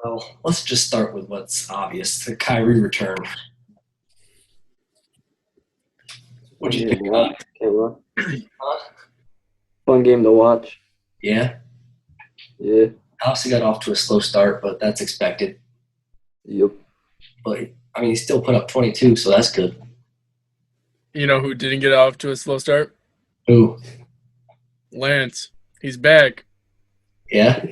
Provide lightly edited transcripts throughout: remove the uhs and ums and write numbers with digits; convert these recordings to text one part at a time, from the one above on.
Well, let's just start with what's obvious: the Kyrie return. What Fun do you game think to about watch. it? Okay, well, Huh? fun game to watch. Yeah, Yeah. obviously got off to a slow start, but that's expected. Yep. But I mean, he still put up 22, so that's good. You know who didn't get off to a slow start? Ooh, Lance. He's back. yeah,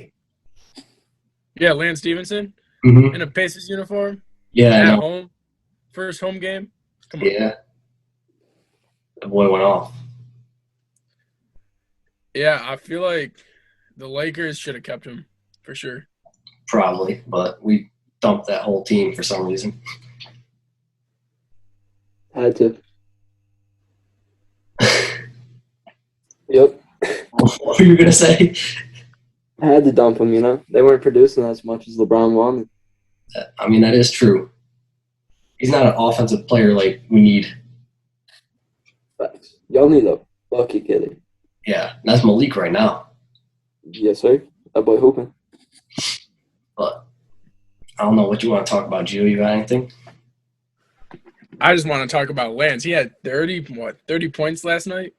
Yeah, Lance Stevenson in mm-hmm. a Pacers uniform Yeah, I at know. home. First home game. Come on. Yeah, the boy went off. Yeah, I feel like the Lakers should have kept him for sure. Probably, but we dumped that whole team for some reason. Had to. Yep. What were you gonna say? Had to dump them, They weren't producing as much as LeBron wanted. I mean, that is true. He's not an offensive player like we need. Facts. Y'all need a bucket getter. Yeah, that's Malik right now. Yes, sir. That boy hooping. But I don't know what you want to talk about, Gio. You got anything? I just want to talk about Lance. He had 30 points last night,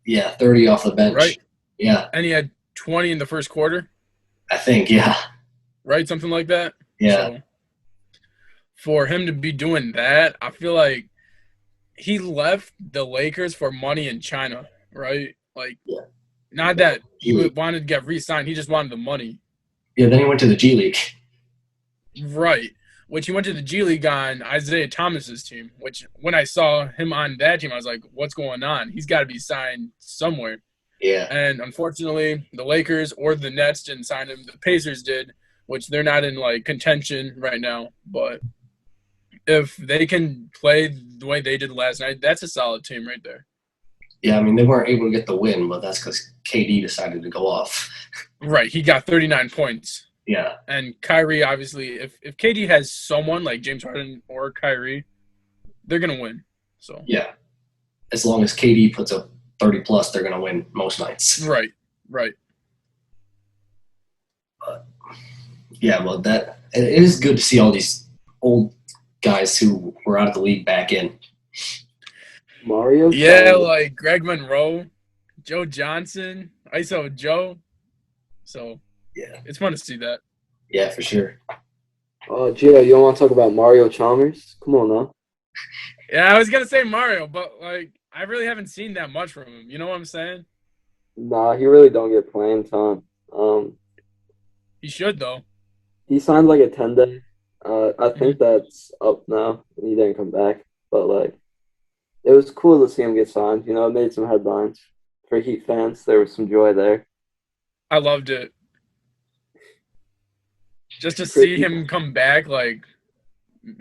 Yeah, 30 off the bench. right? Yeah, And he had 20 in the first quarter, I think. Yeah, right? Something like that. yeah, So for him to be doing that, I feel like he left the Lakers for money in China, right? Like, yeah. not that G he League. wanted to get re-signed. He just wanted the money. Yeah, then he went to the G League. Right. Which he went to the G League on Isaiah Thomas's team, which when I saw him on that team, I was like, what's going on? He's got to be signed somewhere. Yeah, And unfortunately, the Lakers or the Nets didn't sign him. The Pacers did, which they're not in like contention right now. But if they can play the way they did last night, that's a solid team right there. yeah. I mean, they weren't able to get the win, but that's because KD decided to go off. Right. He got 39 points. Yeah, And Kyrie, obviously, if KD has someone like James Harden or Kyrie, they're going to win. So yeah. As long as KD puts up 30 plus, they're gonna win most nights. right, right. But yeah, well, that it is good to see all these old guys who were out of the league back in. Mario Yeah, Chalmers. like Greg Monroe, Joe Johnson, ISO Joe. So Yeah, it's fun to see that. yeah, for sure. Oh, Gio, you don't want to talk about Mario Chalmers? Come on now. Yeah, I was gonna say Mario, but like I really haven't seen that much from him. You know what I'm saying? Nah, he really don't get playing time. He should though. He signed like a 10-day. I think that's up now. He didn't come back, but like it was cool to see him get signed. It made some headlines for Heat fans. There was some joy there. I loved it. Just to see Pretty, him come back, like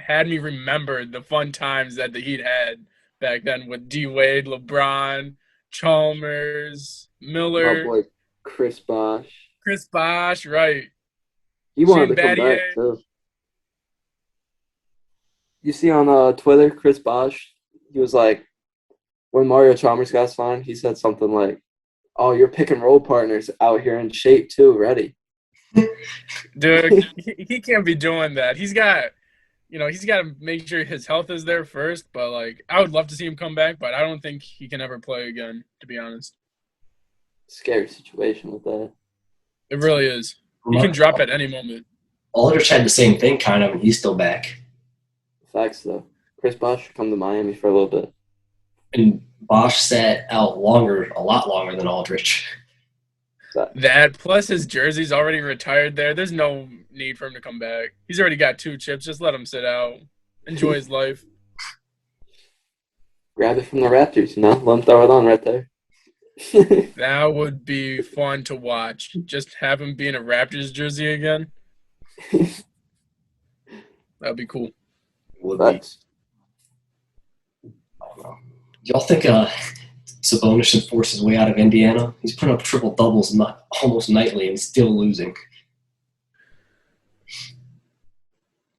had me remember the fun times that the Heat had back then with D Wade, LeBron, Chalmers, my Miller, boy Chris Bosh. Chris Bosh, right? He wanted Shane to come back Battier. too. You see on Twitter, Chris Bosh, he was like, when Mario Chalmers got signed, he said something like, "Oh, your pick and roll partner's out here in shape too, ready." Dude, he can't be doing that. He's got to make sure his health is there first. But like, I would love to see him come back, but I don't think he can ever play again. To be honest, Scary situation with that. it really is. He can drop at any moment. Aldridge had the same thing, kind of, and he's still back. Facts though. Chris Bosh should come to Miami for a little bit. And Bosch sat out longer, a lot longer than Aldridge. That plus his jersey's already retired there. There's no need for him to come back. He's already got 2 chips. Just let him sit out, enjoy his life. Grab it from the Raptors, Let them throw it on right there. That would be fun to watch. Just have him be in a Raptors jersey again. That'd be cool. Would be. Facts. I don't know. Y'all think Sabonis should force his way out of Indiana? He's putting up triple doubles almost nightly and still losing.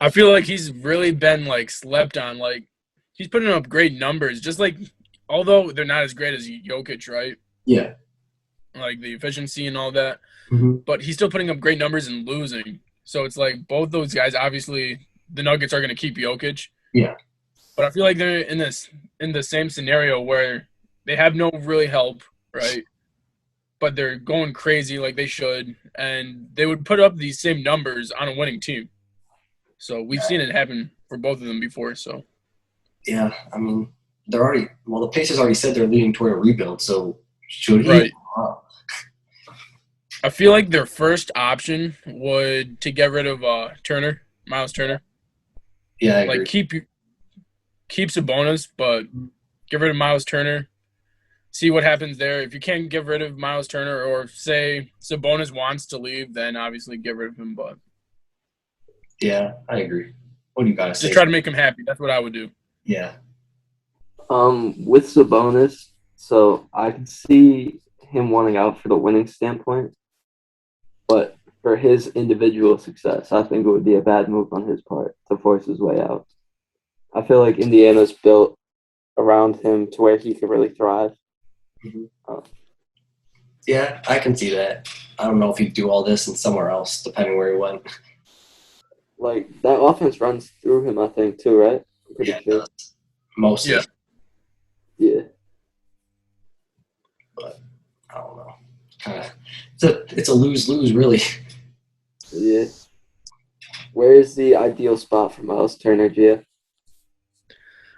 I feel like he's really been like slept on. Like he's putting up great numbers. Just like although they're not as great as Jokic, right? Yeah, like the efficiency and all that. Mm-hmm. But he's still putting up great numbers and losing. So it's like both those guys. Obviously, the Nuggets are going to keep Jokic, Yeah. but I feel like they're in the same scenario where they have no really help, right? But they're going crazy like they should, and they would put up these same numbers on a winning team. So we've seen it happen for both of them before. So Yeah, I mean, the Pacers already said they're leaning toward a rebuild, so should he? right, I feel like their first option would to get rid of Turner, Miles Turner. Yeah, I Like agree. keep Sabonis, but get rid of Miles Turner. See what happens there. If you can't get rid of Miles Turner, or say Sabonis wants to leave, then obviously get rid of him. But Yeah, I agree. What do you got to just say? try to make him happy. That's what I would do. Yeah. With Sabonis, so I could see him wanting out for the winning standpoint, but for his individual success, I think it would be a bad move on his part to force his way out. I feel like Indiana's built around him to where he could really thrive. Mhm. Uh, Yeah, I can see that. I don't know if he'd do all this in somewhere else, depending where he went. like that offense runs through him, I think too, right? I'm pretty Yeah, it sure. does. Mostly, Yeah. Yeah. but I don't know. It's a lose-lose, really. Yeah. Where is the ideal spot for Miles Turner, Gia?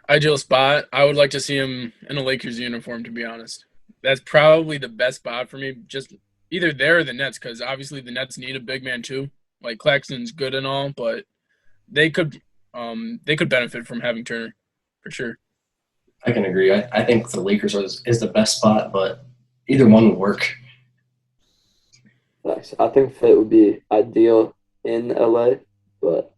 Ideal spot. I would like to see him in a Lakers uniform. To be honest, that's probably the best spot for me. Just either there or the Nets, because obviously the Nets need a big man too. Like Claxton's good and all, but they could benefit from having Turner for sure. I can agree. I think the Lakers is the best spot, but either one would work. Nice. I think fit would be ideal in LA, but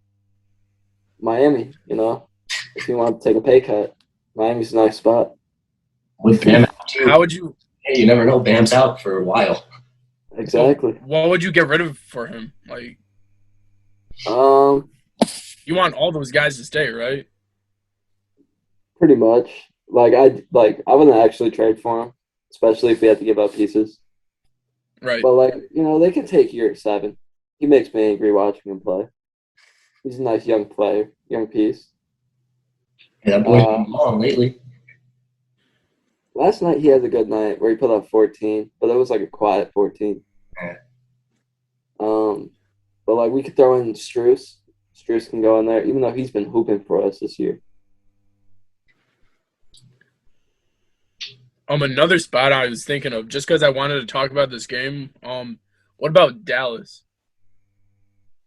Miami, if you want to take a pay cut, Miami's a nice spot. With Bam out, How too. would you? Hey, you never know. Bam's out for a while. So Exactly. what would you get rid of for him? Like Um, you want all those guys to stay, right? Pretty much. I wouldn't actually trade for him, especially if we had to give up pieces. Right. But they can take year 7. He makes me angry watching him play. He's a nice young player, young piece. Yeah, that boy's been long lately. Last night he had a good night where he put up 14, but it was like a quiet 14. Yeah. But we could throw in Struce. Struce can go in there, even though he's been hooping for us this year. Another spot I was thinking of, just because I wanted to talk about this game. What about Dallas,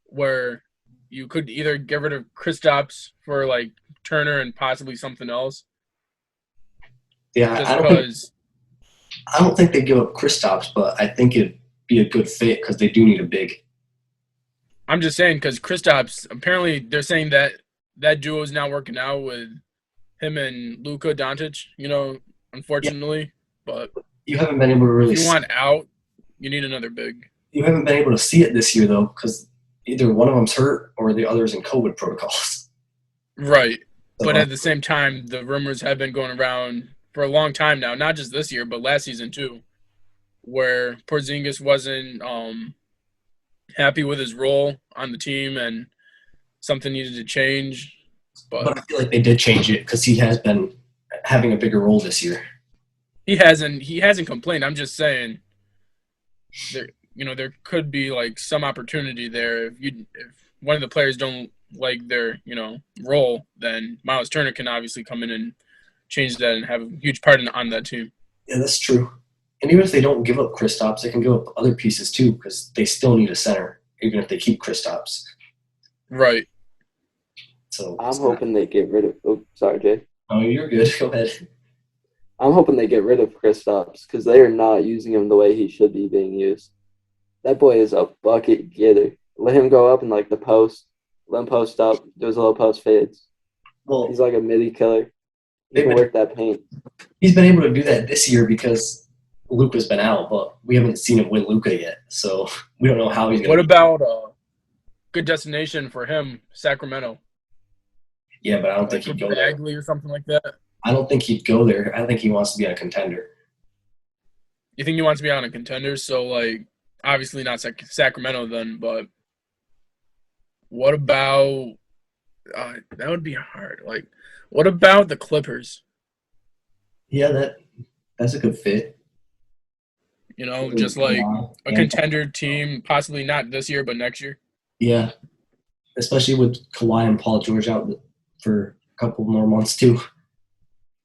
where you could either get rid of Kristaps for like Turner and possibly something else, Yeah, just because. I don't think they give up Kristaps, but I think it'd be a good fit because they do need a big. I'm just saying because Kristaps, apparently they're saying that that duo is not working out with him and Luka Doncic. Unfortunately, but You haven't been able to really. if you want out, you need another big. You haven't been able to see it this year though, because either one of them's hurt or the other's in COVID protocols. Right. So, But at the same time, the rumors have been going around for a long time now, not just this year, but last season too, where Porzingis wasn't happy with his role on the team and something needed to change. but I feel like they did change it because he has been having a bigger role this year. he hasn't complained. I'm just saying there could be like some opportunity there if one of the players don't like their role, then Miles Turner can obviously come in and change that and have a huge part on that team. Yeah, that's true. And even if they don't give up Kristaps, they can give up other pieces too because they still need a center, even if they keep Kristaps. Right. So I'm hoping they get rid of. Oh, sorry, Jay. Oh, you're good. Go ahead. I'm hoping they get rid of Kristaps because they are not using him the way he should be being used. That boy is a bucket getter. Let him go up in the post. Let him post up. Do his little post fades. Well, He's like a midi killer. He can work that paint. He's been able to do that this year because Luka's been out, but we haven't seen him win Luka yet, so we don't know how he's going to. What about good destination for him, Sacramento? Yeah, but I don't think he'd go there. Bagley or something like that. I don't think he'd go there. I think he wants to be a contender. You think he wants to be on a contender? So, like, obviously not Sacramento then, but what about that would be hard. Like, what about the Clippers? Yeah, that's a good fit. Just like a And contender team, possibly not this year, but next year. yeah, especially with Kawhi and Paul George out for a couple more months too.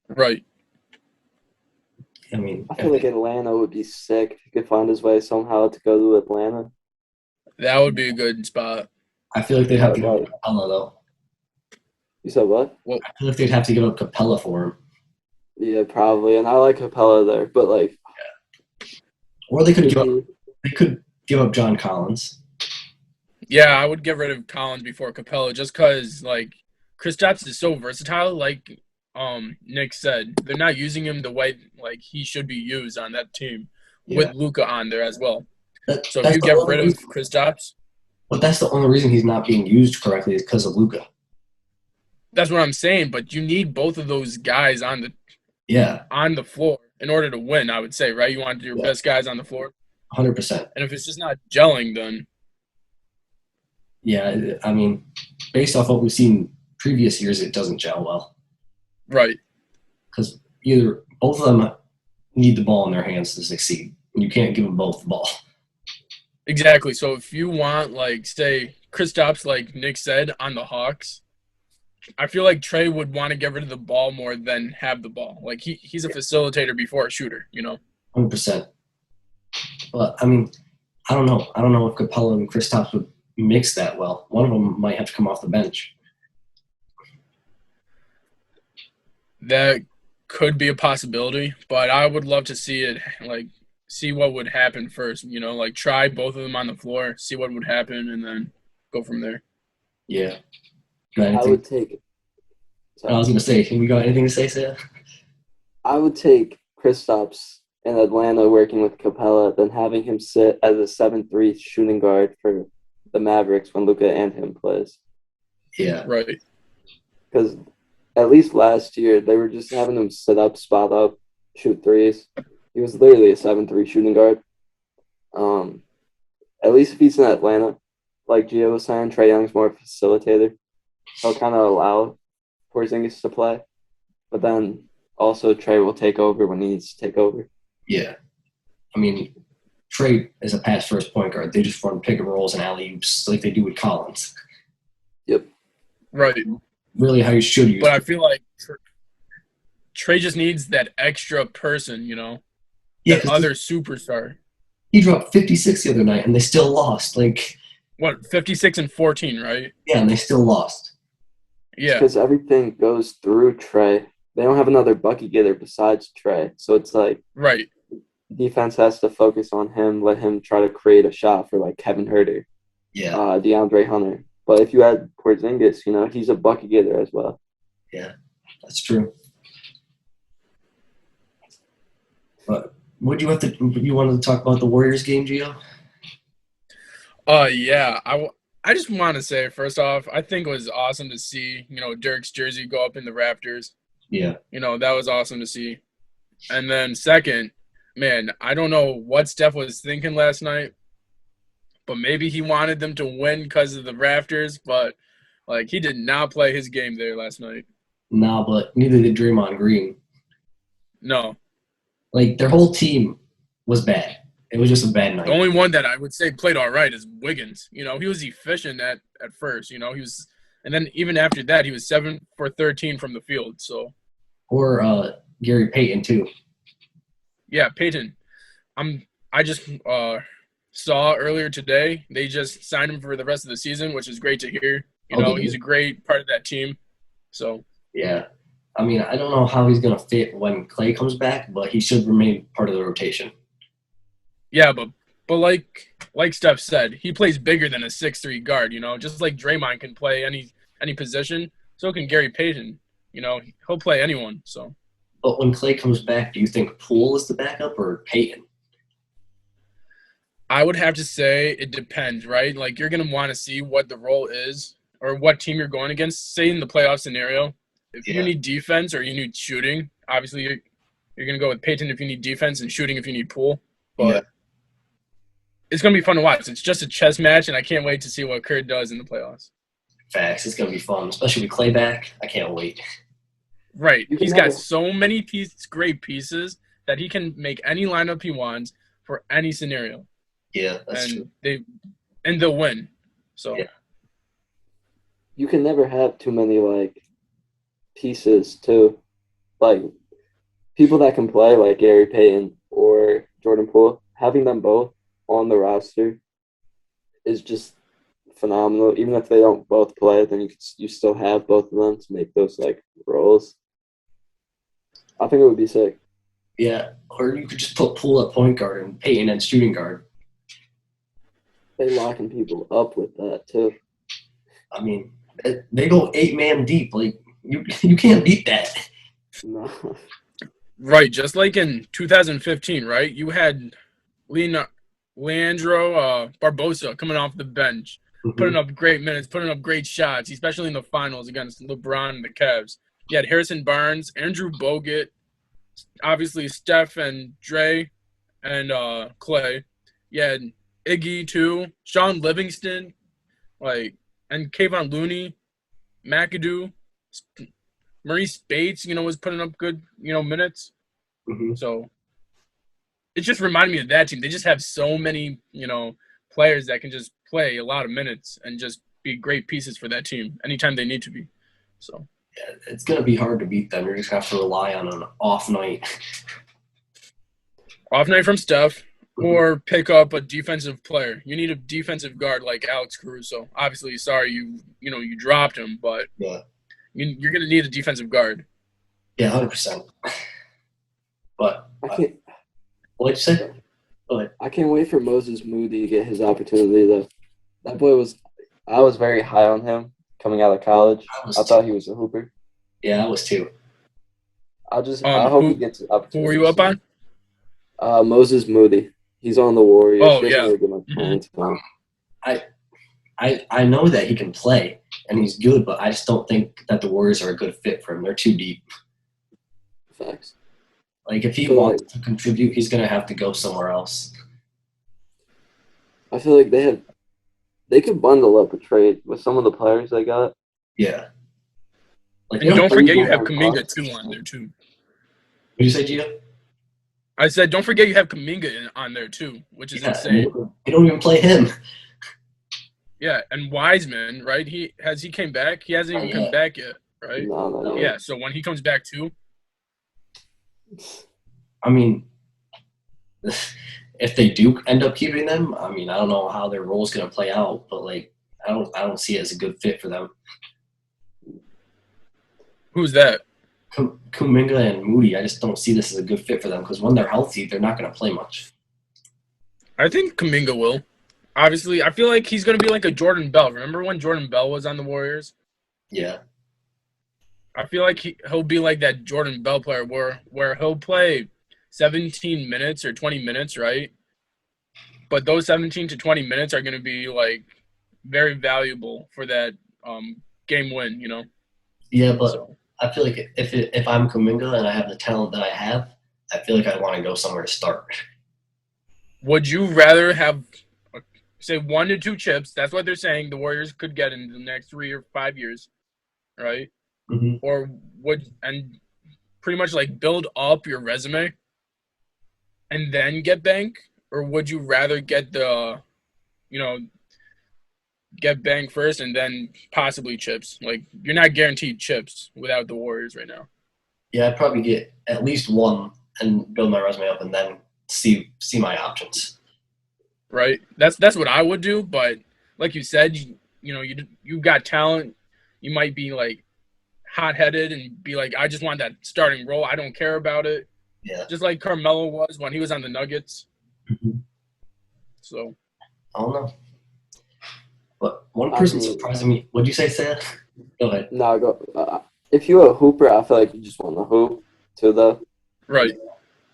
Right. I mean, I feel like Atlanta would be sick if he could find his way somehow to go to Atlanta. That would be a good spot. I feel like they'd have to give Right. up Capella though. You said what? I feel like they'd have to give up Capella for him. Yeah, probably. And I like Capella there, but like, Or they could maybe, give up John Collins. Yeah, I would get rid of Collins before Capella just because, like, Kristaps is so versatile. Like Nick said, they're not using him the way, like, he should be used on that team with Luka on there as well. So if you get rid of Kristaps. But that's the only reason he's not being used correctly is because of Luka. That's what I'm saying, but you need both of those guys on the floor in order to win, I would say, right? You want your best guys on the floor. 100%. And if it's just not gelling, then yeah, I mean, based off what we've seen previous years, it doesn't gel well. Right. Because either both of them need the ball in their hands to succeed. You can't give them both the ball. Exactly. So if you want, like, say, Kristaps, like Nick said, on the Hawks, I feel like Trey would want to get rid of the ball more than have the ball. Like, he's a facilitator before a shooter, 100%. But, I mean, I don't know. I don't know if Capella and Kristaps would mix that well. One of them might have to come off the bench. That could be a possibility, but I would love to see it, like, see what would happen first, like try both of them on the floor, see what would happen, and then go from there. Yeah. I would take it. I was going to say, we got anything to say, Sam? I would take Kristaps in Atlanta working with Capella than having him sit as a 7-3 shooting guard for the Mavericks when Luka and him plays. Yeah. Right. Because at least last year, they were just having him sit up, spot up, shoot threes. He was literally a 7-3 shooting guard. At least if he's in Atlanta, like Gio was saying, Trae Young's more of a facilitator. He'll kind of allow Porzingis to play. But then also Trae will take over when he needs to take over. Yeah. I mean, Trae is a pass-first point guard. They just run pick-and-rolls and alley-oops like they do with Collins. Yep. Right. Really how you should use But I feel like Trae just needs that extra person, that other superstar. He dropped 56 the other night, and they still lost. Like, what, 56 and 14, right? Yeah, and they still lost. Yeah. Because everything goes through Trae. They don't have another bucket getter besides Trae. So it's like right. Defense has to focus on him, let him try to create a shot for like Kevin Huerter, DeAndre Hunter. But if you add Porzingis, he's a bucket getter as well. Yeah, that's true. But you wanted to talk about the Warriors game, Gio? Yeah. I just want to say, first off, I think it was awesome to see, Dirk's jersey go up in the Raptors. Yeah. That was awesome to see. And then second, man, I don't know what Steph was thinking last night, but maybe he wanted them to win because of the Raptors, but, like, he did not play his game there last night. Nah, but neither did Draymond Green. No. Like, their whole team was bad. It was just a bad night. The only one that I would say played all right is Wiggins. He was efficient at first. He was, and then even after that, he was 7 for 13 from the field. So, or Gary Payton too. Yeah, Payton. I just saw earlier today they just signed him for the rest of the season, which is great to hear. He's a great part of that team. So yeah, I mean, I don't know how he's gonna fit when Clay comes back, but he should remain part of the rotation. Yeah, but like Steph said, he plays bigger than a 6'3" guard, just like Draymond can play any position, so can Gary Payton. He'll play anyone. So, but when Clay comes back, do you think Poole is the backup or Payton? I would have to say it depends, right? Like, you're gonna want to see what the role is or what team you're going against. Say in the playoff scenario, if you need defense or you need shooting, obviously you're You're going to go with Peyton if you need defense and shooting if you need Poole. But Yeah. it's going to be fun to watch. It's just a chess match, and I can't wait to see what Kerr does in the playoffs. Facts. It's gonna be fun, especially with Clay back. I can't wait. Right. You can He's got never- so many great pieces that he can make any lineup he wants for any scenario. Yeah, that's true. They'll win. So Yeah. You can never have too many like pieces too. Like people that can play like Gary Payton or Jordan Poole, having them both on the roster is just phenomenal. Even if they don't both play, then you still have both of them to make those like roles. I think it would be sick. Yeah, or you could just put Poole at point guard and Peyton at shooting guard. They locking people up with that too. I mean, they go 8-man deep. Like you can't beat that. No. right, just like in 2015, right? You had Leandro Barbosa coming off the bench, putting up great minutes, putting up great shots, especially in the finals against LeBron and the Cavs. You had Harrison Barnes, Andrew Bogut, obviously Steph and Dre and Clay. You had Iggy too, Sean Livingston, and Kayvon Looney, McAdoo, Maurice Bates, was putting up good, minutes. Mm-hmm. So it just reminded me of that team. They just have so many, players that can just play a lot of minutes and just be great pieces for that team anytime they need to be. So yeah, it's gonna be hard to beat them. You're just gonna have to rely on an off night. Off night from Steph, or pick up a defensive player. You need a defensive guard like Alex Caruso. Obviously, sorry you dropped him, but Yeah. you're gonna need a defensive guard. Yeah, 100%. But what'd you say? Go ahead. I can't wait for Moses Moody to get his opportunity though. That boy I was very high on him coming out of college. I thought he was a hooper. Yeah, I was too. I hope he gets an opportunity. Who were you up on? Moses Moody. He's on the Warriors. Oh, He yeah. hasn't really been playing time. I know that he can play and he's good, but I just don't think that the Warriors are a good fit for him. They're too deep. Facts. Like if he wants to contribute, he's gonna have to go somewhere else. I feel like they could bundle up a trade with some of the players they got. Yeah. Like And don't forget you have Kuminga too on there too. What did you say, Gio? I said don't forget you have Kuminga on there too, which is insane. They don't even play him. Yeah, and Wiseman, right? He came back? He hasn't even come back yet, right? No. Yeah, so when he comes back too. I mean, if they do end up keeping them, I mean, I don't know how their role's gonna play out, but like, I don't see it as a good fit for them. Who's that? Kuminga and Moody. I just don't see this as a good fit for them because when they're healthy, they're not gonna play much. I think Kuminga will. Obviously, I feel like he's going to be like a Jordan Bell. Remember when Jordan Bell was on the Warriors? Yeah. I feel like he'll be like that Jordan Bell player where he'll play 17 minutes or 20 minutes, right? But those 17 to 20 minutes are going to be like very valuable for that game win, Yeah, but I feel like if I'm Kuminga and I have the talent that I have, I feel like I want to go somewhere to start. Would you rather have, say, 1 to 2 chips? That's what they're saying the Warriors could get in the next 3 or 5 years, right? Mm-hmm. Or and pretty much like build up your resume and then get bank? Or would you rather get get bank first and then possibly chips? Like, you're not guaranteed chips without the Warriors right now. Yeah, I'd probably get at least one and build my resume up and then see my options. Right? That's what I would do, but like you said, you got talent. You might be like hot-headed and be like, I just want that starting role. I don't care about it. Yeah. Just like Carmelo was when he was on the Nuggets. Mm-hmm. So. I don't know. But one person surprising me. What'd you say, Sam? Go ahead. No, go. If you're a hooper, I feel like you just want to hoop too, though. Right.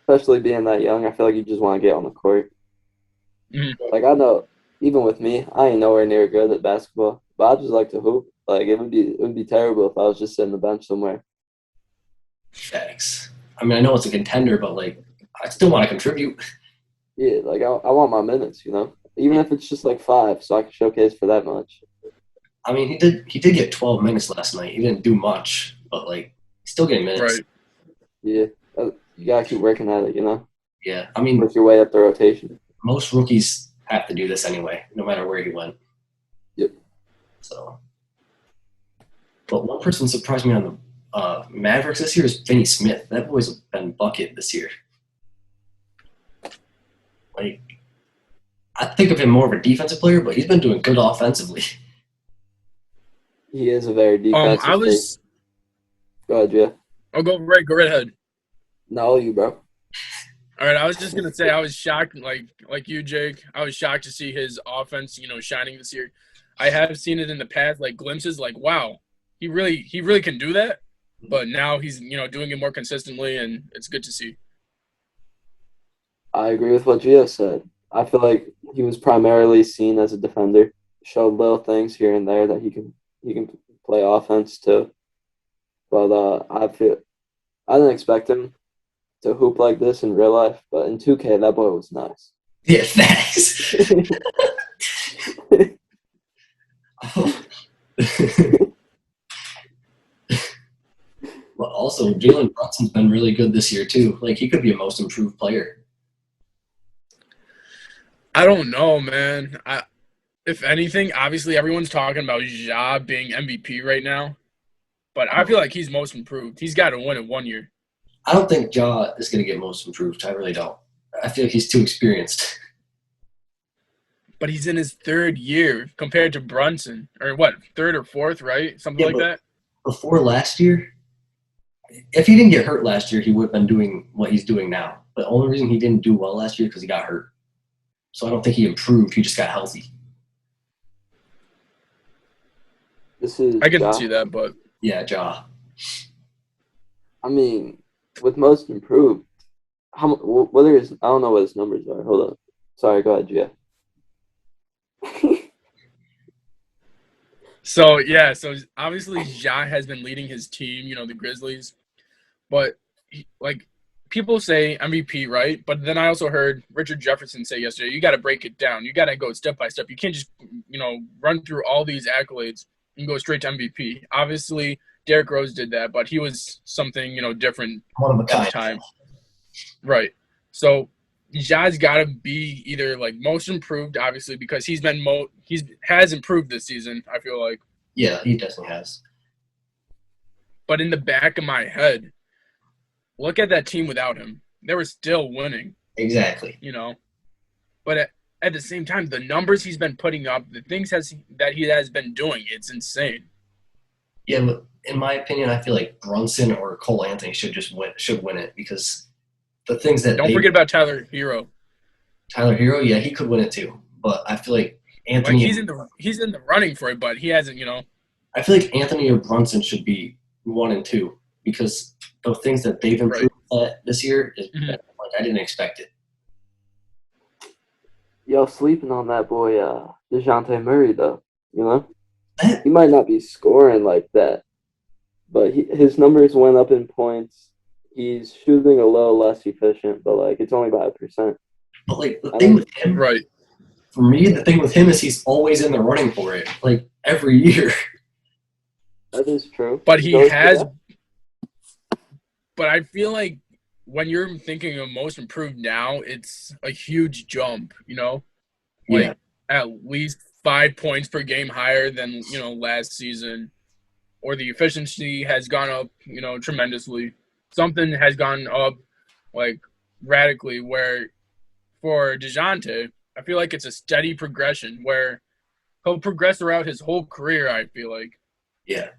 Especially being that young, I feel like you just want to get on the court. Mm-hmm. Like, I know, even with me, I ain't nowhere near good at basketball, but I just like to hoop. Like, it would be terrible if I was just sitting on the bench somewhere. Thanks. I mean, I know it's a contender, but like, I still want to contribute. Yeah, like I want my minutes, even if it's just like 5, so I can showcase for that much. I mean, he did get 12 minutes last night. He didn't do much, but like, he's still getting minutes. Right. Yeah, you gotta keep working at it, Yeah, I mean, work your way up the rotation. most rookies have to do this anyway, no matter where he went. Yep. So, but one person surprised me on the Mavericks this year is Finney Smith. That boy's been bucket this year. Like, I think of him more of a defensive player, but he's been doing good offensively. He is a very defensive. I was. Go ahead, Jeff. I'll go right ahead. No, you, bro. All right, I was just gonna say I was shocked, like you, Jake. I was shocked to see his offense, shining this year. I have seen it in the past, like glimpses, like wow, he really can do that. But now he's doing it more consistently, and it's good to see. I agree with what Gio said. I feel like he was primarily seen as a defender. Showed little things here and there that he can play offense too. But I didn't expect him to hoop like this in real life, but in 2K that boy was nice. Yeah, thanks. But also, Jalen Brunson's been really good this year too. Like, he could be a most improved player. I don't know, man. If anything, obviously everyone's talking about Ja being MVP right now, but I feel like he's most improved. He's got to win it 1 year. I don't think Ja is going to get most improved. I really don't. I feel like he's too experienced. But he's in his 3rd year compared to Brunson, or what, 3rd or 4th, right? Something like that. Before last year, if he didn't get hurt last year, he would have been doing what he's doing now. But the only reason he didn't do well last year is because he got hurt. So I don't think he improved. He just got healthy. I can see that, but yeah, Ja. I mean, with most improved, what are his? I don't know what his numbers are. Hold on. Sorry, go ahead, Jeff. So obviously Ja has been leading his team, the Grizzlies, but people say MVP, right? But then I also heard Richard Jefferson say yesterday, you got to break it down. You got to go step by step. You can't just, run through all these accolades and go straight to MVP. Obviously, Derrick Rose did that, but he was something, different One of a kind. at the time. Right. So Ja's got to be either like most improved, obviously, because he's has improved this season, I feel like. Yeah, he definitely has. But in the back of my head, look at that team without him. They were still winning. Exactly. But at the same time, the numbers he's been putting up, the things that he has been doing, it's insane. Yeah, but in my opinion, I feel like Brunson or Cole Anthony should win it because the things that don't forget about Tyler Hero. Tyler Hero, yeah, he could win it too. But I feel like Anthony, he's in the running for it, but he hasn't. I feel like Anthony or Brunson should be 1 and 2 because the things that they've improved at this year is like I didn't expect it. Yo, sleeping on that boy, DeJounte Murray though. He might not be scoring like that, but his numbers went up in points. He's shooting a little less efficient, but like it's only by 1%. But like the thing with him, right? For me, the thing with him is he's always in the running for it, like every year. That is true. But he has. But I feel like when you're thinking of most improved now, it's a huge jump. Yeah. At least 5 points per game higher than last season, or the efficiency has gone up tremendously. Something has gone up like radically. Where for DeJounte, I feel like it's a steady progression where he'll progress throughout his whole career. I feel like, yeah,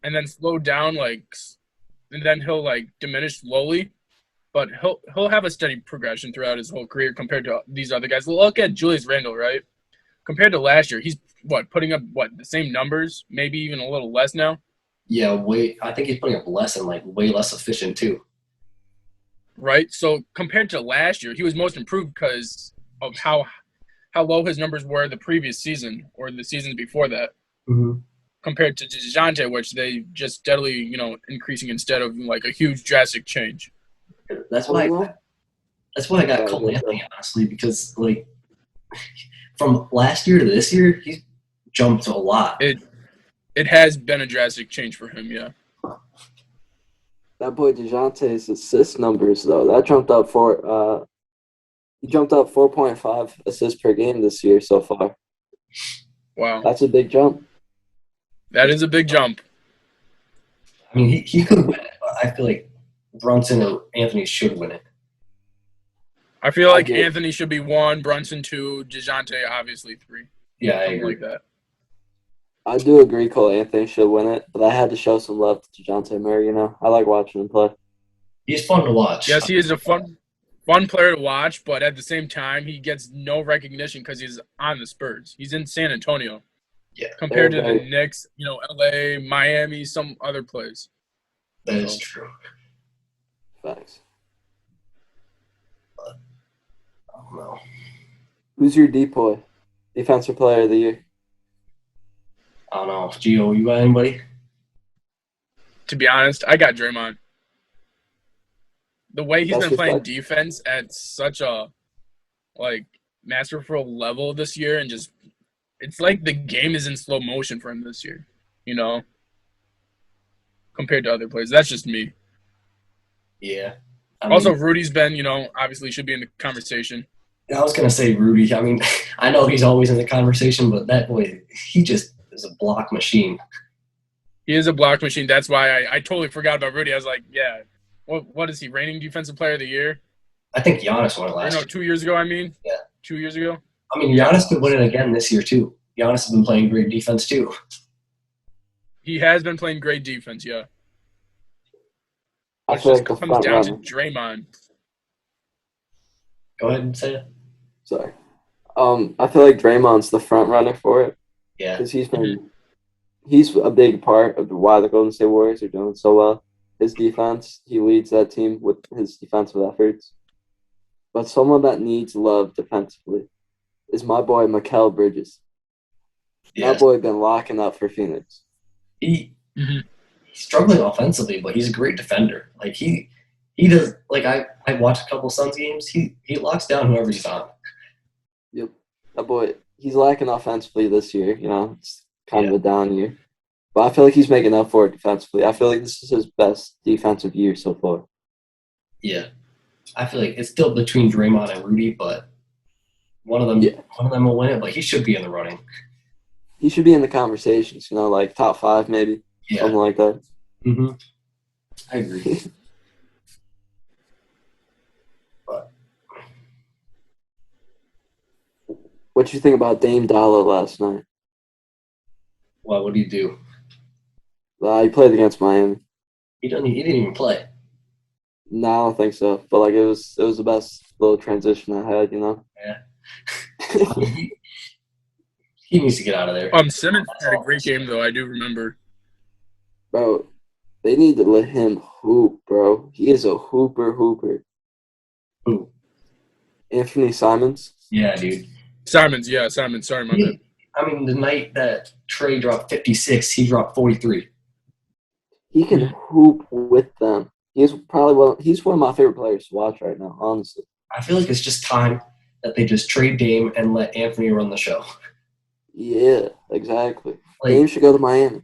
and then slow down and then he'll diminish slowly, but he'll have a steady progression throughout his whole career compared to these other guys. Look at Julius Randle, right? Compared to last year, he's putting up the same numbers, maybe even a little less now. Yeah, I think he's putting up less and way less efficient too. Right. So compared to last year, he was most improved because of how low his numbers were the previous season or the seasons before that. Mm-hmm. Compared to DeJounte, which they just steadily, increasing instead of a huge drastic change. That's I why. don't know. That's why I got Sorry, Cole go ahead. Anthony, honestly, because like from last year to this year, he's jumped a lot. It has been a drastic change for him, yeah. That boy DeJounte's assist numbers though, that jumped up he jumped up 4.5 assists per game this year so far. Wow. That's a big jump. That is a big jump. I mean, he could win it, but I feel like Brunson or Anthony should win it. I feel I like get- Anthony should be 1, Brunson 2, DeJounte obviously 3. Yeah, I Something agree. like that. I do agree Cole Anthony should win it, but I had to show some love to DeJounte Murray, you know. I like watching him play. He's fun to watch. Yes, he is a fun player to watch, but at the same time, he gets no recognition because he's on the Spurs. He's in San Antonio. Yeah. Compared to They're the very- Knicks, LA, Miami, some other places. That is true. Facts. I don't know. Who's your depoy? Defensive player of the year. I don't know. Gio, you got anybody? To be honest, I got Draymond. The way he's That's been playing respect. defense at such a masterful level this year, and just it's like the game is in slow motion for him this year, compared to other players. That's just me. Yeah. Also, Rudy's been, obviously should be in the conversation. I was gonna say Rudy. I mean, I know he's always in the conversation, but that boy, he just is a block machine. He is a block machine. That's why I totally forgot about Rudy. I was like, yeah, what is he, reigning defensive player of the year? I think Giannis won it Or last no, year. 2 years ago, I mean. Yeah. 2 years ago. I mean, Giannis could win it again this year too. Giannis has been playing great defense too. He has been playing great defense, yeah. I It feel just like the comes front down to runner. Draymond. Go ahead and say it. Sorry. I feel like Draymond's the front runner for it Yeah. because he's a big part of why the Golden State Warriors are doing so well. His defense, he leads that team with his defensive efforts. But someone that needs love defensively is my boy Mikal Bridges. Yeah. That boy been locking up for Phoenix. He's struggling offensively, but he's a great defender. Like he does. Like I watched a couple Suns games. He locks down whoever he's on. Yep. That boy, he's lacking offensively this year. It's kind of a down year. But I feel like he's making up for it defensively. I feel like this is his best defensive year so far. Yeah. I feel like it's still between Draymond and Rudy, but one of them will win it. But he should be in the running. He should be in the conversations, like top 5 maybe, Yeah. something like that. Mm-hmm. I agree. But What you think about Dame Dollar last night? what did he do? He played against Miami. He didn't even play. No, I don't think so. But it was the best little transition I had, Yeah. He needs to get out of there. Simmons had a great game though. I do remember. Bro, they need to let him hoop, bro. He is a hooper. Who? Anthony Simons. Yeah, dude. Simons, yeah, Simons. Sorry, my bad. I mean, the night that Trey dropped 56, he dropped 43. He can hoop with them. He's one of my favorite players to watch right now, honestly. I feel like it's just time that they just trade Dame and let Anthony run the show. Yeah, exactly. Like Dame should go to Miami.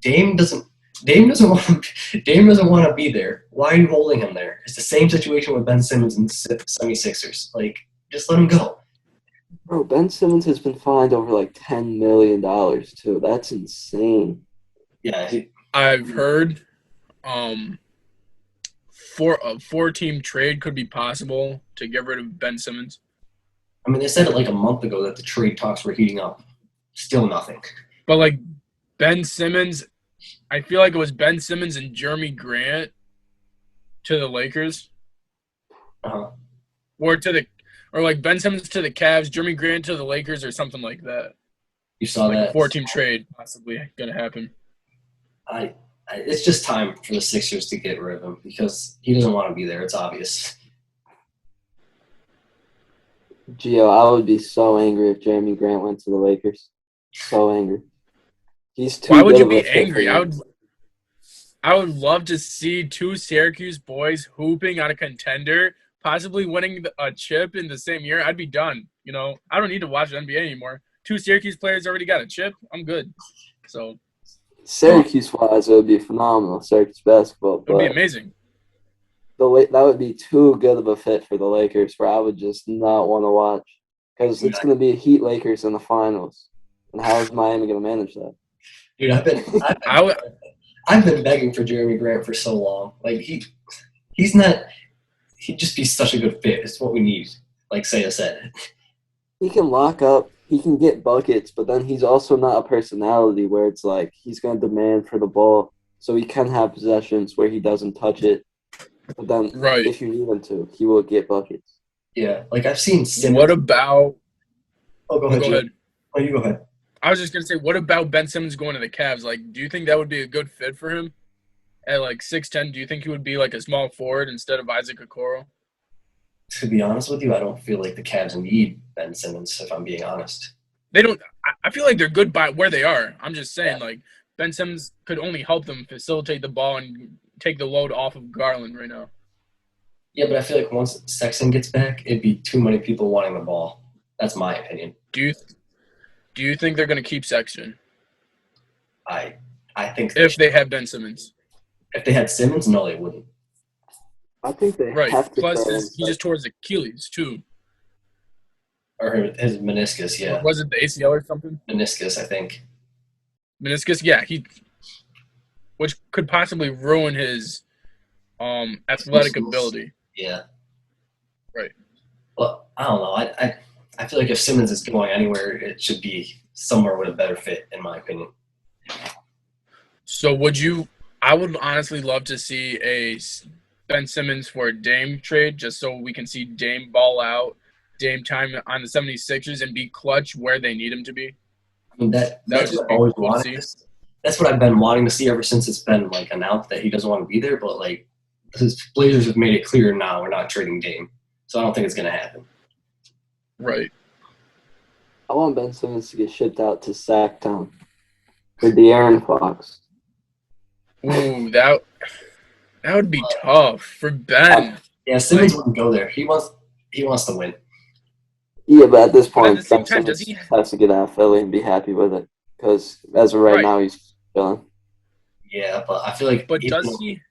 Dame doesn't want to be there. Why are you holding him there? It's the same situation with Ben Simmons and 76ers. Like, just let him go. Bro, Ben Simmons has been fined over like $10 million too. That's insane. Yeah, I've heard for a 4-team trade could be possible to get rid of Ben Simmons. I mean, they said it like a month ago that the trade talks were heating up. Still nothing. But like Ben Simmons, I feel like it was Ben Simmons and Jeremy Grant to the Lakers, Uh-huh. or like Ben Simmons to the Cavs, Jeremy Grant to the Lakers, or something like that. You saw Like that? a 4-team trade possibly gonna happen. It's just time for the Sixers to get rid of him because he doesn't want to be there. It's obvious. Gio, I would be so angry if Jeremy Grant went to the Lakers. So angry. He's too Why would good you of be a fit for angry? them. I would love to see two Syracuse boys hooping on a contender, possibly winning a chip in the same year. I'd be done. I don't need to watch the NBA anymore. Two Syracuse players already got a chip. I'm good. So Syracuse-wise, it would be phenomenal, Syracuse basketball. it would be But amazing. that would be too good of a fit for the Lakers, where I would just not want to watch. Because it's going to be Heat Lakers in the finals. And how is Miami going to manage that? Dude, I've been begging for Jeremy Grant for so long. Like he's not. He'd just be such a good fit. It's what we need. Like Saya said. He can lock up. He can get buckets, but then he's also not a personality where it's like he's going to demand for the ball. So he can have possessions where he doesn't touch it. But then if you need him to, he will get buckets. Yeah, like I've seen Simmons. What about – go ahead. Oh, you go ahead. I was just going to say, what about Ben Simmons going to the Cavs? Like, do you think that would be a good fit for him? At, 6'10", do you think he would be, a small forward instead of Isaac Okoro? To be honest with you, I don't feel like the Cavs need Ben Simmons, if I'm being honest. They don't – I feel like they're good by where they are. I'm just saying, Ben Simmons could only help them facilitate the ball and take the load off of Garland right now. Yeah, but I feel like once Sexton gets back, it'd be too many people wanting the ball. That's my opinion. Do you think they're going to keep Sexton? I think if they have Ben Simmons. If they had Simmons, no, they wouldn't. I think they have to. Plus, he just tore his Achilles too. Or his meniscus, yeah. Or was it the ACL or something? Meniscus, I think. Meniscus, yeah. Which could possibly ruin his athletic ability. Yeah. Right. Well, I don't know. I feel like if Simmons is going anywhere, it should be somewhere with a better fit, in my opinion. So I would honestly love to see a Ben Simmons for a Dame trade just so we can see Dame ball out, Dame time on the 76ers and be clutch where they need him to be. I mean, that's what I always wanted. That's what I've been wanting to see ever since it's been announced that he doesn't want to be there. But his Blazers have made it clear now we're not trading Dame, so I don't think it's going to happen. Right. I want Ben Simmons to get shipped out to Sacktown for De'Aaron Fox. Ooh, that would be tough for Ben. Yeah, Simmons wouldn't go there. He wants to win. Yeah, but at this point, at the same time, Simmons has to get out of Philly and be happy with it because as of right now, he's chilling. Yeah, but I feel like. But does he?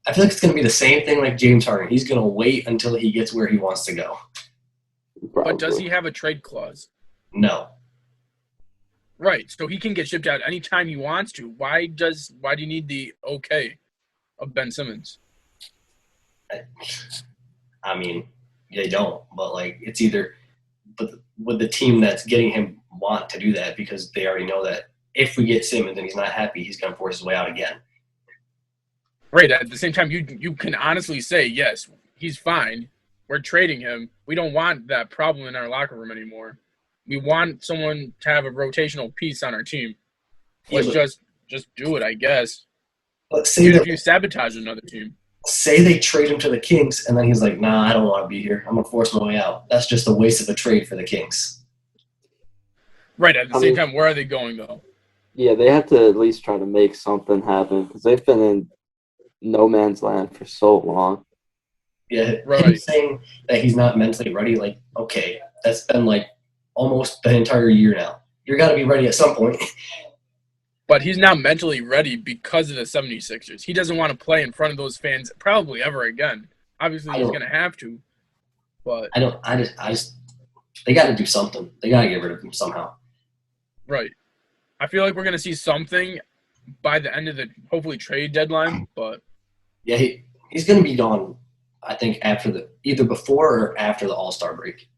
I feel like it's going to be the same thing like James Harden. He's going to wait until he gets where he wants to go. Probably. But does he have a trade clause? No. Right, so he can get shipped out anytime he wants to. Why do you need the okay of Ben Simmons? I mean, they don't. But it's either, but would the team that's getting him want to do that because they already know that if we get Simmons and he's not happy, he's going to force his way out again. Right. At the same time, you can honestly say yes, he's fine. We're trading him. We don't want that problem in our locker room anymore. We want someone to have a rotational piece on our team. Let's just do it, I guess. Let's say if you sabotage another team. Say they trade him to the Kings, and then he's like, nah, I don't want to be here. I'm going to force my way out. That's just a waste of a trade for the Kings. Right. At the same time, where are they going, though? Yeah, they have to at least try to make something happen because they've been in no man's land for so long. Yeah, him saying that he's not mentally ready, okay, that's been almost the entire year now. You're got to be ready at some point. But he's not mentally ready because of the 76ers. He doesn't want to play in front of those fans probably ever again. Obviously, he's going to have to. But I just they got to do something. They got to get rid of him somehow. Right. I feel like we're going to see something by the end of the hopefully trade deadline. But yeah, he's going to be gone. I think after either before or after the All-Star break.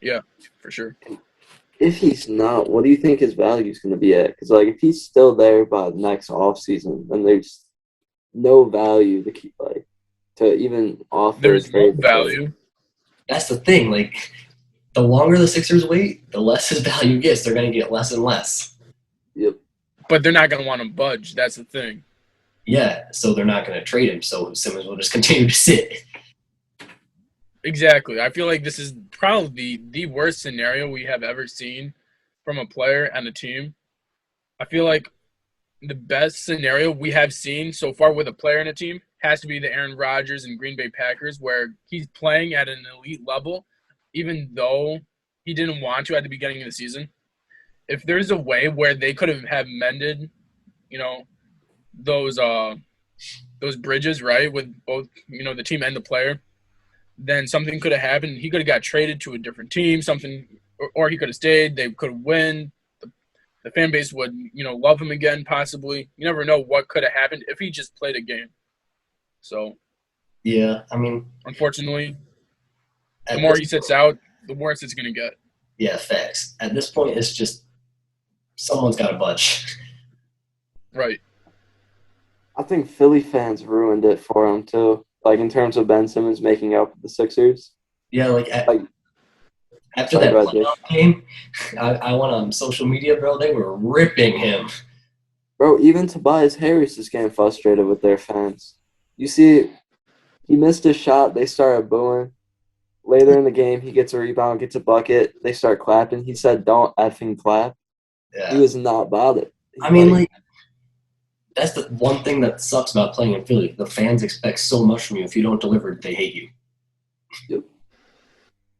Yeah, for sure. If he's not, what do you think his value is going to be at? Because, if he's still there by the next offseason, then there's no value to keep, to even offer. There's no value. That's the thing. The longer the Sixers wait, the less his value gets. They're going to get less and less. Yep. But they're not going to want to budge. That's the thing. Yeah, so they're not going to trade him. So Simmons will just continue to sit. Exactly. I feel like this is probably the worst scenario we have ever seen from a player and a team. I feel like the best scenario we have seen so far with a player in a team has to be the Aaron Rodgers and Green Bay Packers, where he's playing at an elite level, even though he didn't want to at the beginning of the season. If there's a way where they could have mended, those bridges, right, with both, the team and the player, then something could have happened. He could have got traded to a different team, or he could have stayed. They could win. The fan base would, love him again, possibly. You never know what could have happened if he just played a game. So, yeah, I mean, unfortunately, the more he sits out, the worse it's going to get. Yeah, facts. At this point, it's just someone's got to budge. Right. I think Philly fans ruined it for him too. Like in terms of Ben Simmons making up with the Sixers. Yeah, after that playoff game, I went on social media, bro. They were ripping him. Bro, even Tobias Harris is getting frustrated with their fans. You see, he missed his shot. They started booing. Later in the game, he gets a rebound, gets a bucket. They start clapping. He said, "Don't effing clap." Yeah. He was not bothered. That's the one thing that sucks about playing in Philly. The fans expect so much from you. If you don't deliver, they hate you. Yep.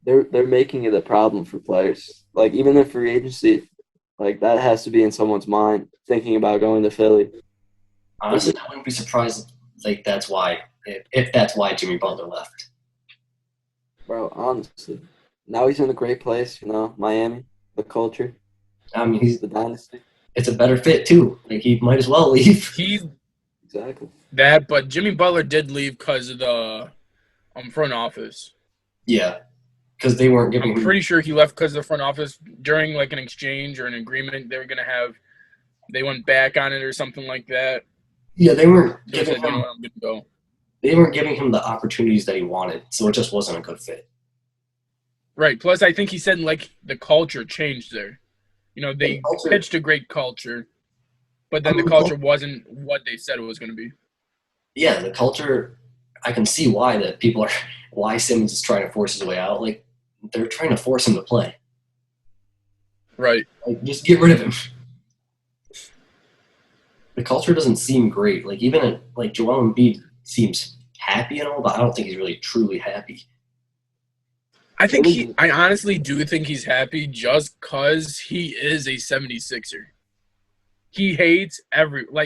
They're making it a problem for players. Like, even in free agency, like, that has to be in someone's mind, thinking about going to Philly. Honestly, I wouldn't be surprised. That's why, if that's why Jimmy Butler left. Bro, honestly. Now he's in a great place, Miami, the culture. I mean, he's the dynasty. It's a better fit, too. He might as well leave. Exactly. But Jimmy Butler did leave because of the front office. Yeah, because they weren't giving I'm pretty sure he left because of the front office during, an exchange or an agreement they were going to have. They went back on it or something like that. Yeah, they weren't giving him I'm good to go. They weren't giving him the opportunities that he wanted, so it just wasn't a good fit. Right. Plus, I think he said, the culture changed there. They pitched a great culture, but then the culture wasn't what they said it was going to be. Yeah, the culture, I can see why Simmons is trying to force his way out. They're trying to force him to play. Right. Just get rid of him. The culture doesn't seem great. Even Joel Embiid seems happy and all, but I don't think he's really truly happy. I honestly do think he's happy just because he is a 76er. He hates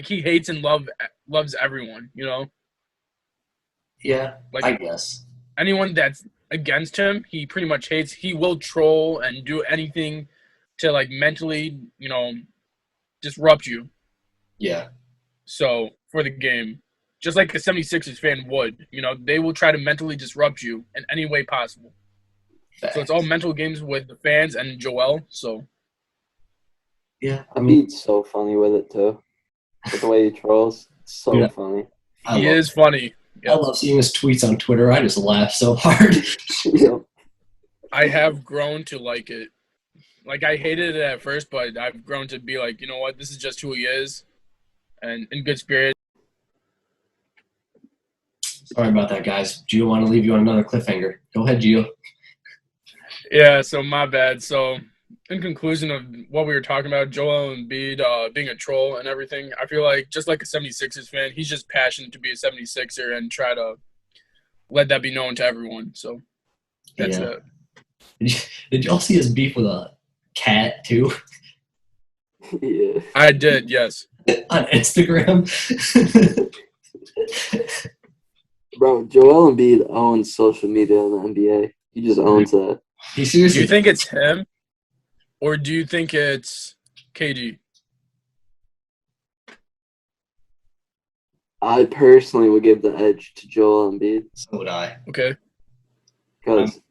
he hates and loves everyone, Yeah, I guess. Anyone that's against him, he pretty much hates. He will troll and do anything to mentally, disrupt you. Yeah. So, for the game, just like a 76ers fan would, they will try to mentally disrupt you in any way possible. Facts. So it's all mental games with the fans and Joel. So yeah, Embiid's so funny with it too. With the way he trolls, it's so funny. He is funny. Yep. I love seeing his tweets on Twitter. I just laugh so hard. Yep. I have grown to like it. I hated it at first, but I've grown to be you know what? This is just who he is, and in good spirit. Sorry about that, guys. Gio want to leave you on another cliffhanger. Go ahead, Gio. Yeah, so my bad. So, in conclusion of what we were talking about, Joel Embiid being a troll and everything, I feel just like a 76ers fan, he's just passionate to be a 76er and try to let that be known to everyone. So, that's it. Did y'all see his beef with a cat, too? Yeah. I did, yes. On Instagram? Bro, Joel Embiid owns social media in the NBA. He just owns that. He seriously. Do you think it's him, or do you think it's KD? I personally would give the edge to Joel Embiid. So would I. Okay. Because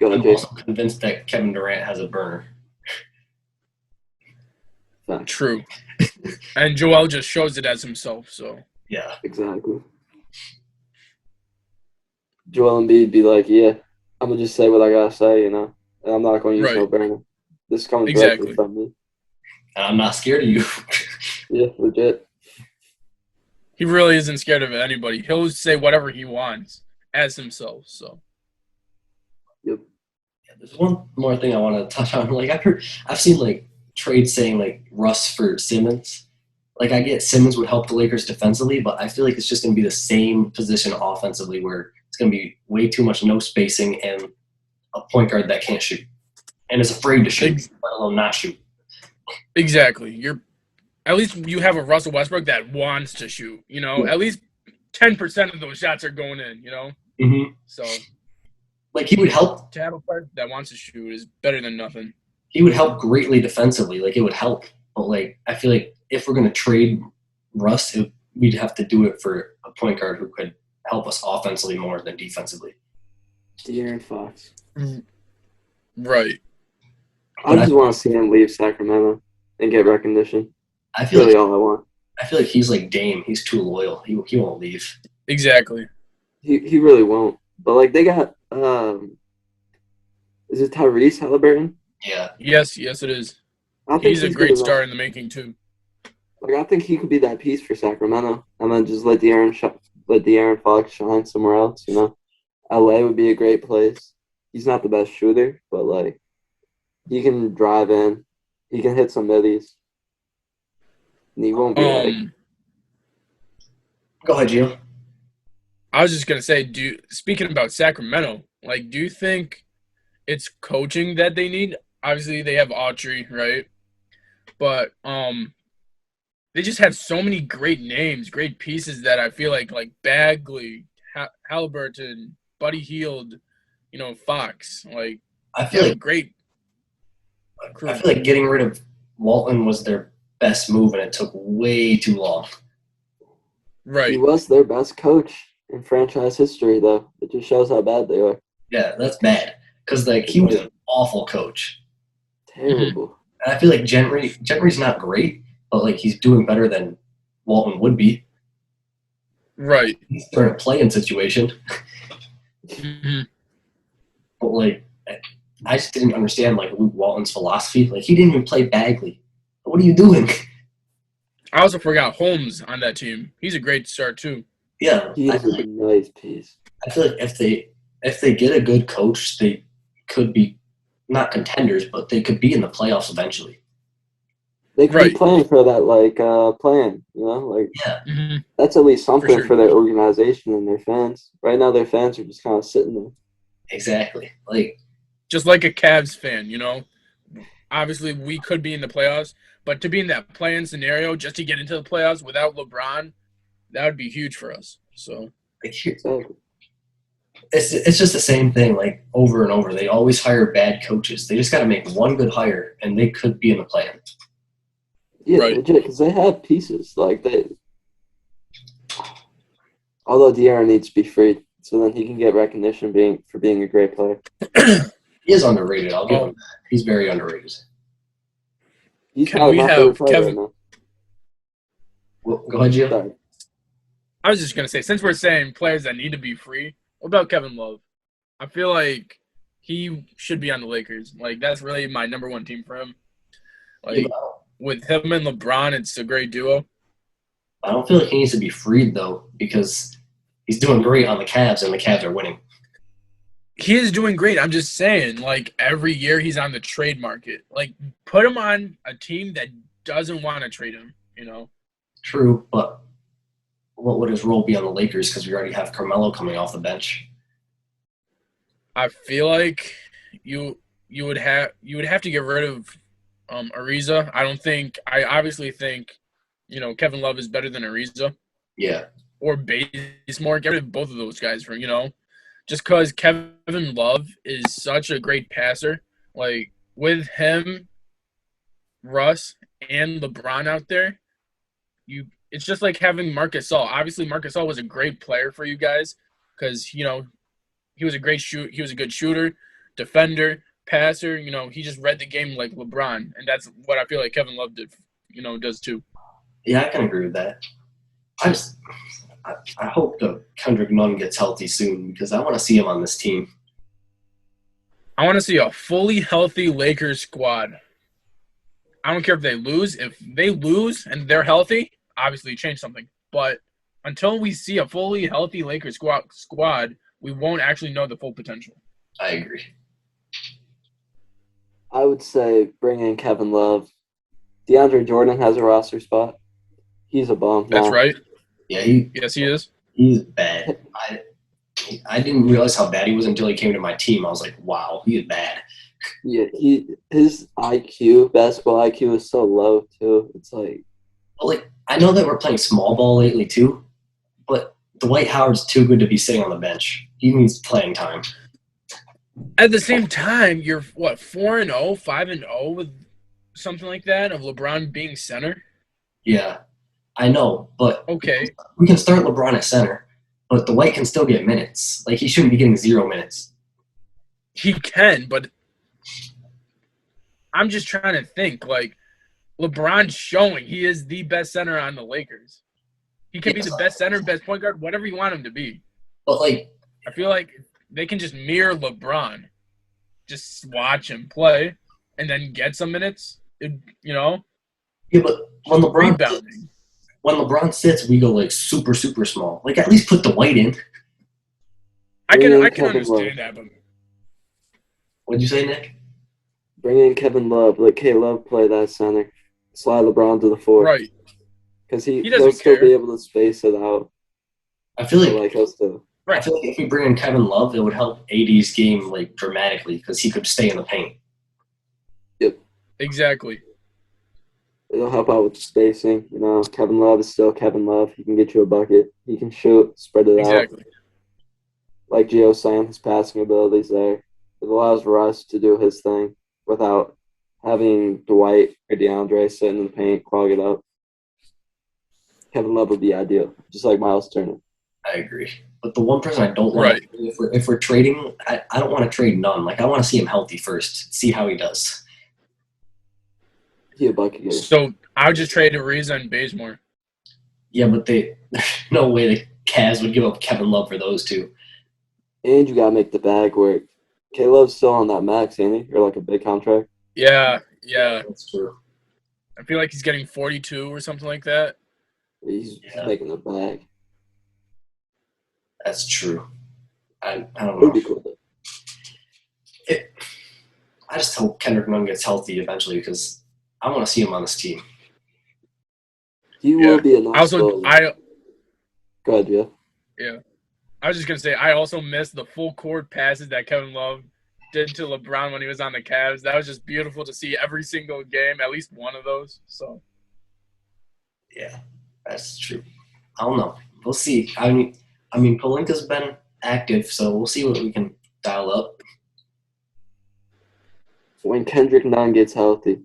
I'm also convinced that Kevin Durant has a burner. True. And Joel just shows it as himself, so. Yeah. Exactly. Joel Embiid be like, yeah, I'm going to just say what I got to say, and I'm not going to use no burner. This is coming directly from me. And I'm not scared of you. Yeah, legit. He really isn't scared of anybody. He'll say whatever he wants as himself, so. Yep. Yeah, there's one more thing I want to touch on. I've seen trades saying Russ for Simmons. Like, I get Simmons would help the Lakers defensively, but I feel like it's just going to be the same position offensively where it's going to be way too much no spacing and a point guard that can't shoot and is afraid to shoot, let alone not shoot. Exactly. At least you have a Russell Westbrook that wants to shoot. At least 10% of those shots are going in. Mm-hmm. So, like, he would help. To have a player that wants to shoot is better than nothing. He would help greatly defensively. Like, it would help. But, like, I feel like if we're going to trade Russ, we'd have to do it for a point guard who could help us offensively more than defensively. De'Aaron Fox. Right. I just want to see him leave Sacramento and get recognition. I feel really all I want. I feel like he's like Dame. He's too loyal. He won't leave. Exactly. He really won't. But like they got is it Tyrese Halliburton? Yeah. Yes, it is. He's a great star in the making too. Like I think he could be that piece for Sacramento, and then just let De'Aaron Fox shine somewhere else. LA would be a great place. He's not the best shooter, but like he can drive in, he can hit some middies. And he won't be Go ahead, Gio. I was just gonna say, speaking about Sacramento, like, do you think it's coaching that they need? Obviously, they have Autry, right? But they just have so many great names, great pieces that I feel like Bagley, Halliburton, Buddy Hield, Fox. Like, I feel like great. I feel like getting rid of Walton was their best move, and it took way too long. Right. He was their best coach in franchise history, though. It just shows how bad they are. Yeah, that's bad. Because, like, he was an awful coach. Terrible. And I feel like Gentry's not great, but, like, he's doing better than Walton would be. Right. He's in a play-in situation. But, like, I just didn't understand, like, Luke Walton's philosophy. Like, he didn't even play Bagley. What are you doing? I also forgot Holmes on that team. He's a great start, too. Yeah. He's a nice piece. I feel like if they get a good coach, they could be not contenders, but they could be in the playoffs eventually. They could be playing for that, like, plan, yeah. That's at least something for their organization and their fans. Right now, their fans are just kind of sitting there. Exactly. Like, just like a Cavs fan, Obviously, we could be in the playoffs, but to be in that play-in scenario, just to get into the playoffs without LeBron, that would be huge for us. So exactly. It's just the same thing, like, over and over. They always hire bad coaches. They just got to make one good hire, and they could be in the play-in. Yeah, legit, because they have pieces. Like, although De'Aaron needs to be freed, so then he can get recognition for being a great player. He is underrated. I'll give him that. He's very underrated. Can we have Kevin? Right well, go ahead, Gio. Sorry. I was just gonna say, since we're saying players that need to be free, what about Kevin Love? I feel like he should be on the Lakers. Like, that's really my number one team for him. Like, with him and LeBron, it's a great duo. I don't feel like he needs to be freed, though, because he's doing great on the Cavs, and the Cavs are winning. He is doing great. I'm just saying, like, every year he's on the trade market. Like, put him on a team that doesn't want to trade him, True, but what would his role be on the Lakers? Because we already have Carmelo coming off the bench. I feel like you would have to get rid of Ariza. I obviously think, Kevin Love is better than Ariza. Yeah. Or Bazemore. Get rid of both of those guys for, just because Kevin Love is such a great passer. Like, with him, Russ, and LeBron out there, it's just like having Marc Gasol. Obviously, Marc Gasol was a great player for you guys because, he was a great he was a good shooter, defender, passer. He just read the game like LeBron, and that's what I feel like Kevin Love does too. Yeah, I can agree with that. I hope Kendrick Nunn gets healthy soon because I want to see him on this team. I want to see a fully healthy Lakers squad. I don't care if they lose. If they lose and they're healthy, obviously change something. But until we see a fully healthy Lakers squad, we won't actually know the full potential. I agree. I would say bring in Kevin Love. DeAndre Jordan has a roster spot. He's a bum. That's now. right. Yeah, Yes, he is. he's bad. I didn't realize how bad he was until he came to my team. I was like, wow, he's bad. Yeah, his basketball IQ is so low too. It's like, But like, I know that we're playing small ball lately too, but Dwight Howard's too good to be sitting on the bench. He needs playing time. At the same time, you're what 4-0, 5-0 with something like that of LeBron being center. Yeah, I know, but Okay, we can start LeBron at center, but Dwight can still get minutes. Like, he shouldn't be getting 0 minutes. he can, but I'm just trying to think. Like LeBron's showing he is the best center on the Lakers. He can be the best center, best point guard, whatever you want him to be. But like, I feel like they can just mirror LeBron, just watch him play, and then get some minutes. yeah, but when Rebounding. LeBron sits, we go like super small. Like, at least put Dwight in. I can Kevin understand Love. that, but What'd you say, Nick? Bring in Kevin Love. Let K Love play that center. Slide LeBron to the 4. right. Because He he'll doesn't still care. be able to space it out. I feel like Like us to. I feel like if we bring in Kevin Love, it would help AD's game like dramatically because he could stay in the paint. Yep. Exactly. It'll help out with the spacing. You know, Kevin Love is still Kevin Love. He can get you a bucket. He can shoot, spread it out. Exactly. Like Gio saying, his passing abilities there. It allows Russ to do his thing without having Dwight or DeAndre sitting in the paint, clog it up. Kevin Love would be ideal, just like Miles Turner. I agree. But the one person I don't want if we're trading, I don't want to trade none. Like, I want to see him healthy first, see how he does. He a bucket getter. So I would just trade Ariza and Bazemore. Yeah, but there's no way the Cavs would give up Kevin Love for those two. And you gotta make the bag work. K-Love's still on that max, ain't he? Or like a big contract. Yeah. That's true. I feel like he's getting 42 or something like that. He's making the bag. That's true. I don't It would know. be cool. I just hope Kendrick Nunn gets healthy eventually because I want to see him on this team. He will be a nice Go ahead, Jeff. Yeah. I was just going to say, I also missed the full court passes that Kevin Love did to LeBron when he was on the Cavs. That was just beautiful to see every single game, at least one of those. So, yeah, that's true. I don't know. We'll see. I mean, Pelinka's been active, so we'll see what we can dial up. When Kendrick Nunn gets healthy,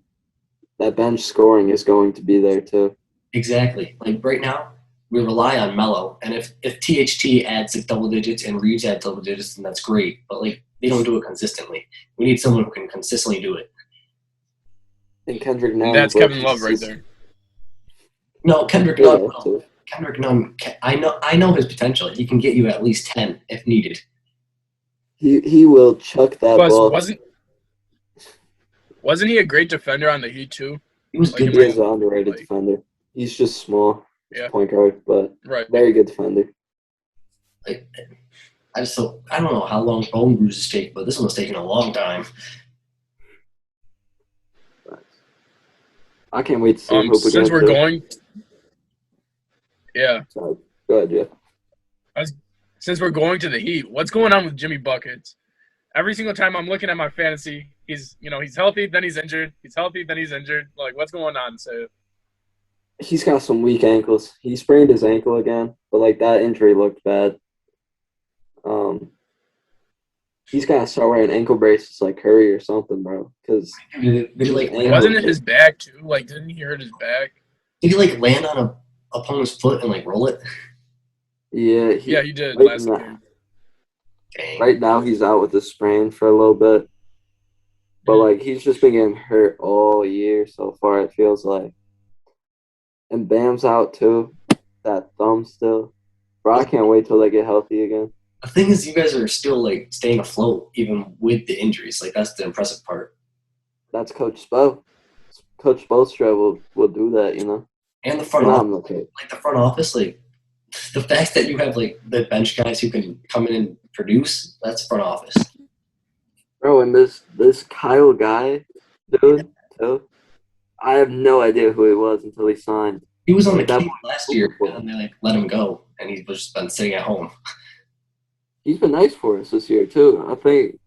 that bench scoring is going to be there too. Exactly. Like right now, we rely on Melo, and if THT adds like double digits and Reeves adds double digits, then that's great. But like they don't do it consistently. We need someone who can consistently do it. And Kendrick Nunn. that's Kevin Love right there. No, Kendrick Nunn. No. Kendrick Nunn. I know his potential. He can get you at least 10 if needed. He will chuck that ball. Wasn't he a great defender on the Heat too? He was good. He is an underrated defender. He's just small. Yeah. Point guard, but very good defender. Like, I don't know how long bone bruises take, but this one was taking a long time. I can't wait to see him. Since we're going, yeah. Sorry. Go ahead, Jeff. Since we're going to the Heat, what's going on with Jimmy Buckets? Every single time I'm looking at my fantasy, he's healthy, then he's injured. He's healthy, then he's injured. Like, what's going on? So he's got some weak ankles. He sprained his ankle again, but like that injury looked bad. He's got to start wearing ankle braces like Curry or something, bro. Because wasn't it his back too? Like, didn't he hurt his back? Did he like land on a opponent's foot and like roll it? Yeah, he did last game. Right now, he's out with a sprain for a little bit, but like he's just been getting hurt all year so far. It feels like, and Bam's out too. That thumb still, bro. I can't wait till they get healthy again. The thing is, you guys are still like staying afloat even with the injuries. Like that's the impressive part. That's Coach Spo. Coach Spoelstra will do that, you know. And the front office, like the front office, like the fact that you have like the bench guys who can come in and produce, that's front office. Bro, and this Kyle guy, dude, too. I have no idea who he was until he signed. He was on the Kings last year, and they let him go, and he's just been sitting at home. He's been nice for us this year too. I think.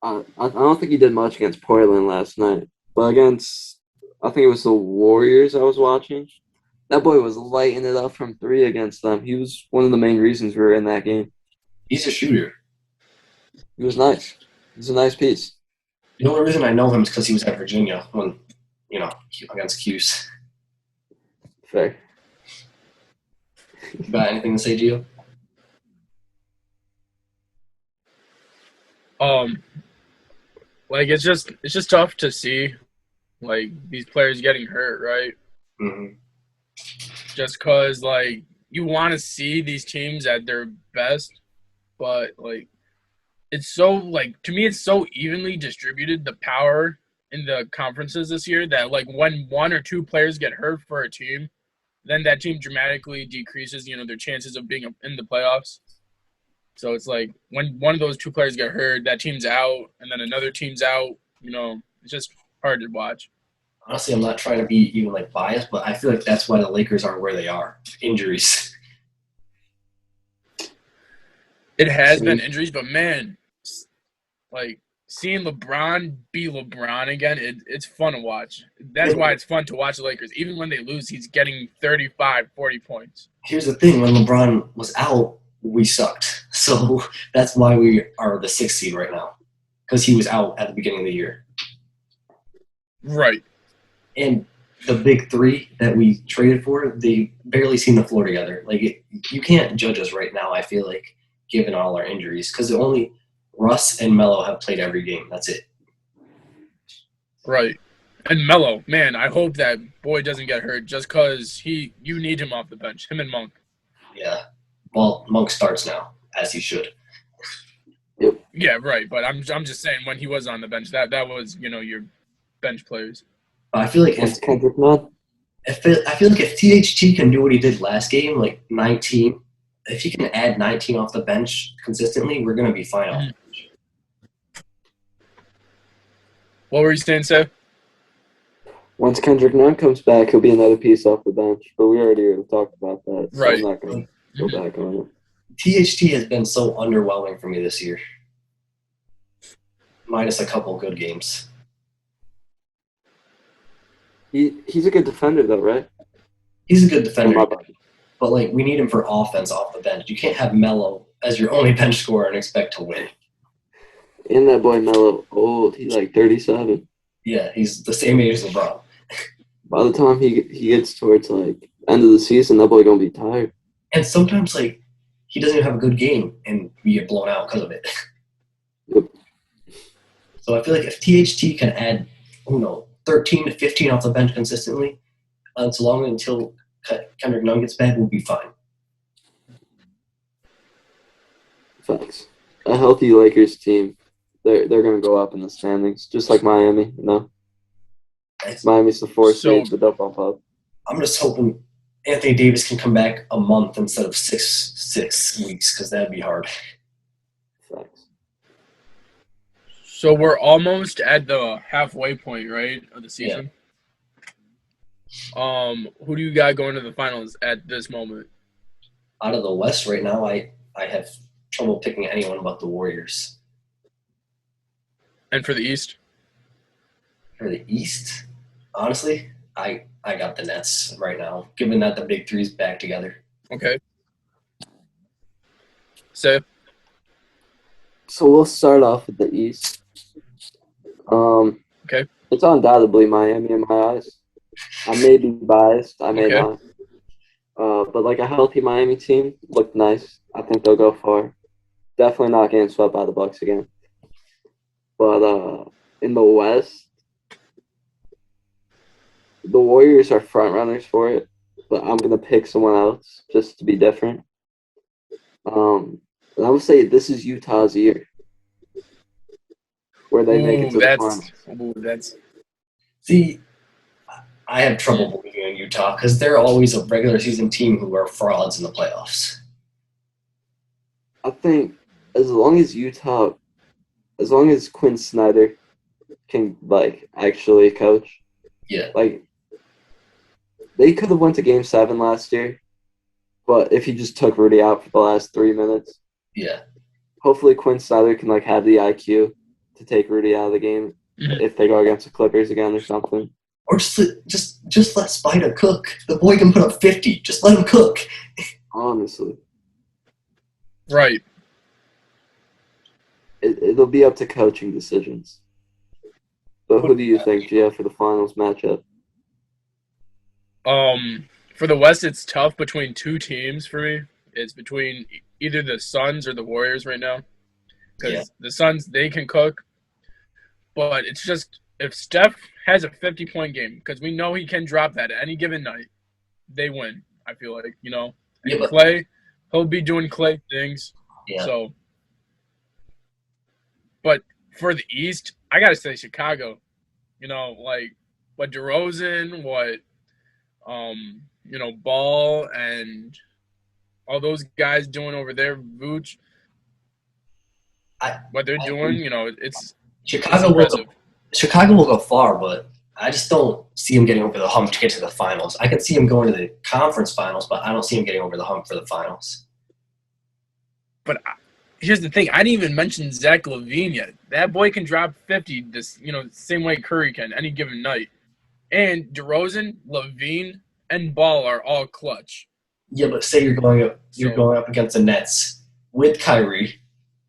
I don't think he did much against Portland last night, but against I think it was the Warriors I was watching. That boy was lighting it up from 3 against them. He was one of the main reasons we were in that game. He's a shooter. He was nice. He's a nice piece. The only reason I know him is because he was at Virginia when, against Cuse. Fair. You got anything to say, Gio? Like it's just tough to see, like these players getting hurt, right? Mm-hmm. Just cause like you want to see these teams at their best, but like it's so like to me it's so evenly distributed the power in the conferences this year that like when 1 or 2 players get hurt for a team, then that team dramatically decreases their chances of being in the playoffs. So it's like when one of those 2 players get hurt, that team's out, and then another team's out. It's just hard to watch. Honestly, I'm not trying to be even biased, but I feel like that's why the Lakers are where they are. Injuries. It has been injuries, but man, like seeing LeBron be LeBron again, it's fun to watch. That's why it's fun to watch the Lakers. Even when they lose, he's getting 35, 40 points. Here's the thing. When LeBron was out, we sucked. So that's why we are the 6th seed right now, because he was out at the beginning of the year. Right. And the big 3 that we traded for, they barely seen the floor together. You can't judge us right now, I feel like, given all our injuries, because only Russ and Melo have played every game. That's it. Right. And Melo, man, I hope that boy doesn't get hurt just because you need him off the bench, him and Monk. Yeah. Well, Monk starts now, as he should. Yep. Yeah, right. But I'm just saying when he was on the bench, that was your bench players. I feel like if Kendrick Nunn. I feel like if THT can do what he did last game, 19, if he can add 19 off the bench consistently, we're gonna be fine off the bench. What were you saying, Seth? Once Kendrick Nunn comes back, he'll be another piece off the bench. But we already talked about that, so right. I'm not going to go back on it. THT has been so underwhelming for me this year. Minus a couple good games. He's a good defender, though, right? He's a good defender. But, we need him for offense off the bench. You can't have Melo as your only bench scorer and expect to win. And that boy Melo, old. He's 37. Yeah, he's the same age as LeBron. By the time he gets towards, end of the season, that boy going to be tired. And sometimes, he doesn't even have a good game, and we get blown out because of it. Yep. So I feel like if THT can add, 13 to 15 off the bench consistently, so long until Kendrick Nunn gets back, we'll be fine. Facts. A healthy Lakers team, they're going to go up in the standings, just like Miami, Miami's the 4th seed, but they'll bump up. I'm just hoping Anthony Davis can come back a month instead of six weeks, because that'd be hard. Facts. So we're almost at the halfway point, right, of the season? Yeah. Who do you got going to the finals at this moment? Out of the West right now, I have trouble picking anyone but the Warriors. And for the East? For the East, honestly, I got the Nets right now, given that the big 3's back together. Okay. So we'll start off with the East. Okay. It's undoubtedly Miami in my eyes. I may be biased. I may not. But a healthy Miami team looked nice. I think they'll go far. Definitely not getting swept by the Bucks again. But in the West, the Warriors are front runners for it. But I'm gonna pick someone else just to be different. And I would say this is Utah's year, where they make it to the finals. See, I have trouble believing in Utah because they're always a regular season team who are frauds in the playoffs. I think as long as Quinn Snyder can actually coach, yeah, they could have went to Game 7 last year, but if he just took Rudy out for the last 3 minutes, Yeah. hopefully Quinn Snyder can have the IQ to take Rudy out of the game if they go against the Clippers again or something. Or just let Spider cook. The boy can put up 50. Just let him cook. Honestly. Right. It'll be up to coaching decisions. But who do you think, Gia, for the finals matchup? For the West, it's tough between two teams for me. It's between either the Suns or the Warriors right now. Because the Suns, they can cook. But it's just, if Steph has a 50-point game, because we know he can drop that at any given night, they win, I feel like, And Clay, he'll be doing Clay things. Yeah. So, but for the East, I got to say Chicago. What DeRozan, what Ball and all those guys doing over there, Vooch, what they're doing, it's Chicago will go far, but I just don't see him getting over the hump to get to the finals. I can see him going to the conference finals, but I don't see him getting over the hump for the finals. But here's the thing. I didn't even mention Zach LaVine yet. That boy can drop 50 same way Curry can any given night. And DeRozan, LaVine, and Ball are all clutch. Yeah, but say you're going up against the Nets with Kyrie,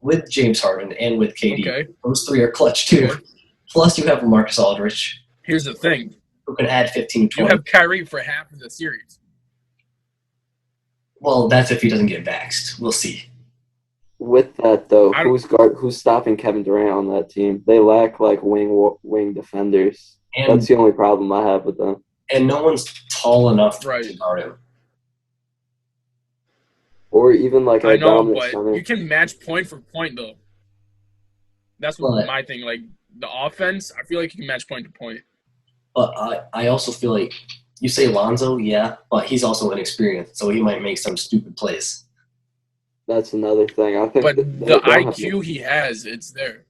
with James Harden, and with KD. Okay. Those three are clutch too. Okay. Plus, you have Marcus Aldridge. Here's the thing. Who can add 15, 20. You have Kyrie for half of the series. Well, that's if he doesn't get vaxxed. We'll see. With that, though, who's stopping Kevin Durant on that team? They lack, wing defenders. And that's the only problem I have with them. And no one's tall enough to guard him. Or even a dominant but center. You can match point for point, though. That's my thing. The offense, I feel like you can match point to point. But I also feel like you say Lonzo, yeah, but he's also inexperienced, so he might make some stupid plays. That's another thing. I think. But the IQ he has, it's there.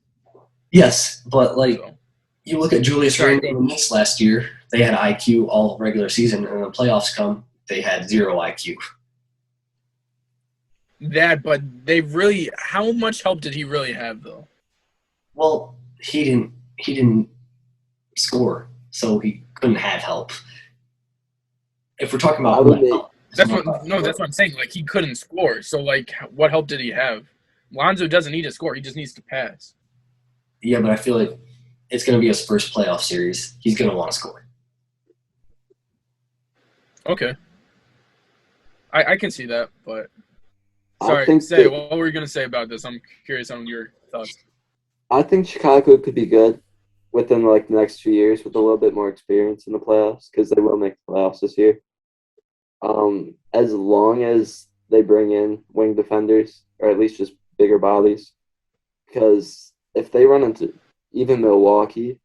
Yes, but you look at Julius Randle and the Knicks last year. They had IQ all regular season, and when the playoffs come, they had zero IQ. But they really. How much help did he really have, though? Well, he didn't score, so he couldn't have help. If we're talking about help, that's what I'm saying. He couldn't score. So what help did he have? Lonzo doesn't need to score. He just needs to pass. Yeah, but I feel like it's going to be his first playoff series. He's going to want to score. Okay. I can see that, but sorry, what were you going to say about this? I'm curious on your thoughts. I think Chicago could be good within the next 2 years with a little bit more experience in the playoffs because they will make the playoffs this year. As long as they bring in wing defenders or at least just bigger bodies, because if they run into even Milwaukee,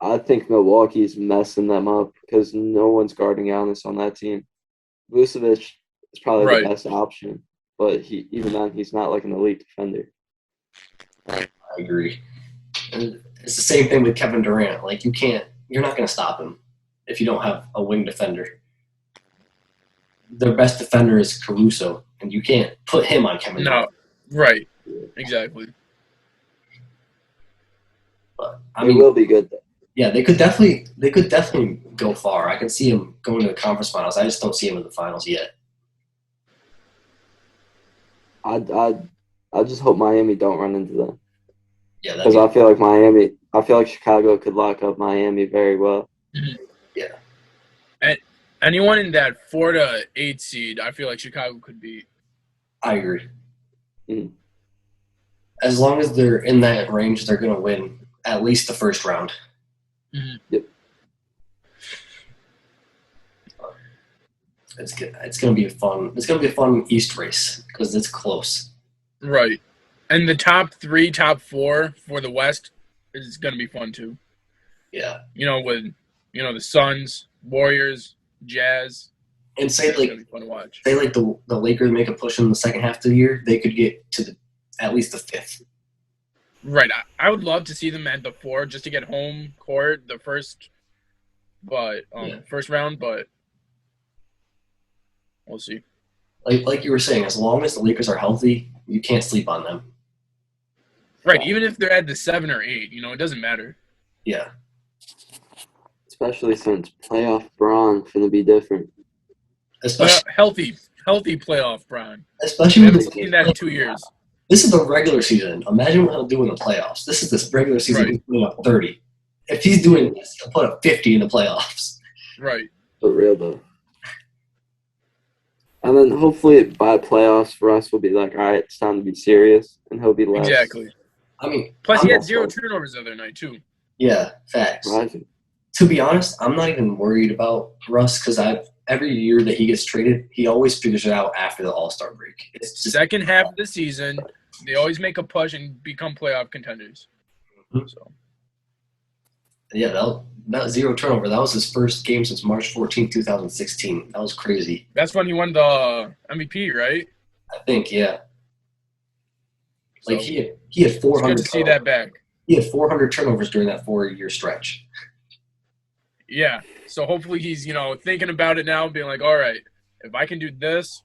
I think Milwaukee's messing them up because no one's guarding Giannis on that team. Vucevic is probably the best option, but even then he's not an elite defender. I agree. And it's the same thing with Kevin Durant. You're not going to stop him if you don't have a wing defender. Their best defender is Caruso, and you can't put him on Kevin Durant. Right. Exactly. But it will be good, though. Yeah, they could definitely go far. I can see him going to the conference finals. I just don't see him in the finals yet. I just hope Miami don't run into them. Yeah, because I feel like Chicago could lock up Miami very well. Mm-hmm. Yeah. And anyone in that 4 to 8 seed, I feel like Chicago could beat. I agree. Mm-hmm. As long as they're in that range, they're going to win at least the first round. Mm-hmm. Yep. It's good. It's going to be fun. It's going to be a fun East race because it's close. Right. And the top 3, top 4 for the West is going to be fun too. Yeah. With the Suns, Warriors, Jazz. And say going to be fun to watch. Say the Lakers make a push in the second half of the year, they could get to at least the 5th. Right. I would love to see them at the 4 just to get home court the first round, but We'll see. Like you were saying, as long as the Lakers are healthy, you can't sleep on them. Right, even if they're at the 7 or 8, it doesn't matter. Yeah. Especially since playoff Braun's going to be different. Healthy playoff Braun. Especially We with haven't seen that in 2 years. This is the regular season. Imagine what he'll do in the playoffs. This is this regular season. Right. He's putting up 30. If he's doing this, he'll put up 50 in the playoffs. Right. For real, though. And then hopefully by playoffs, Russ will be like, all right, it's time to be serious. And he'll be less. Exactly. I mean, plus he had 0 turnovers the other night, too. Yeah, facts. Surprising. To be honest, I'm not even worried about Russ because every year that he gets traded, he always figures it out after the All-Star break. It's just, second half of the season, they always make a push and become playoff contenders. Mm-hmm. So. Yeah, that 0 turnover. That was his first game since March 14, 2016. That was crazy. That's when he won the MVP, right? I think, yeah. So, like he had 400. It's good to see that back. He had 400 turnovers during that 4-year stretch. Yeah. So hopefully he's, thinking about it now, being like, all right, if I can do this,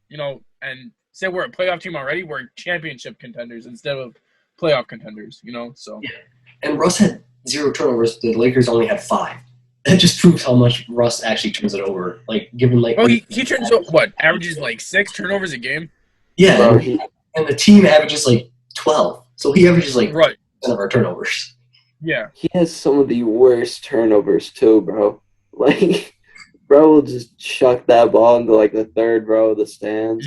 and say we're a playoff team already, we're championship contenders instead of playoff contenders, so. Yeah. And Russ had 0 turnovers. The Lakers only had 5. That just proves how much Russ actually turns it over. Oh, he turns over, averages 6 turnovers a game? Yeah, and the team averages 12. So he averages right. of our turnovers. Yeah. He has some of the worst turnovers too, bro. Bro will just chuck that ball into the third row of the stands.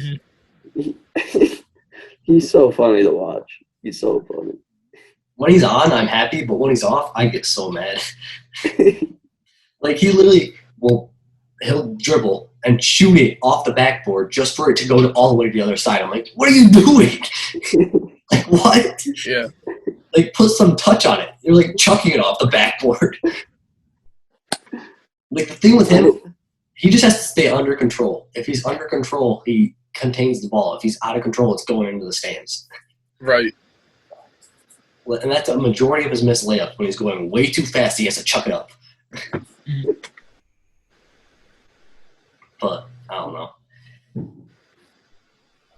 Mm-hmm. He's so funny to watch. He's so funny. When he's on, I'm happy, but when he's off, I get so mad. He literally he'll dribble and shoot it off the backboard just for it to go all the way to the other side. I'm like, what are you doing? What? Yeah. Put some touch on it. You're chucking it off the backboard. The thing with him, he just has to stay under control. If he's under control, he contains the ball. If he's out of control, it's going into the stands. Right. And that's a majority of his missed layups. When he's going way too fast, he has to chuck it up. But I don't know.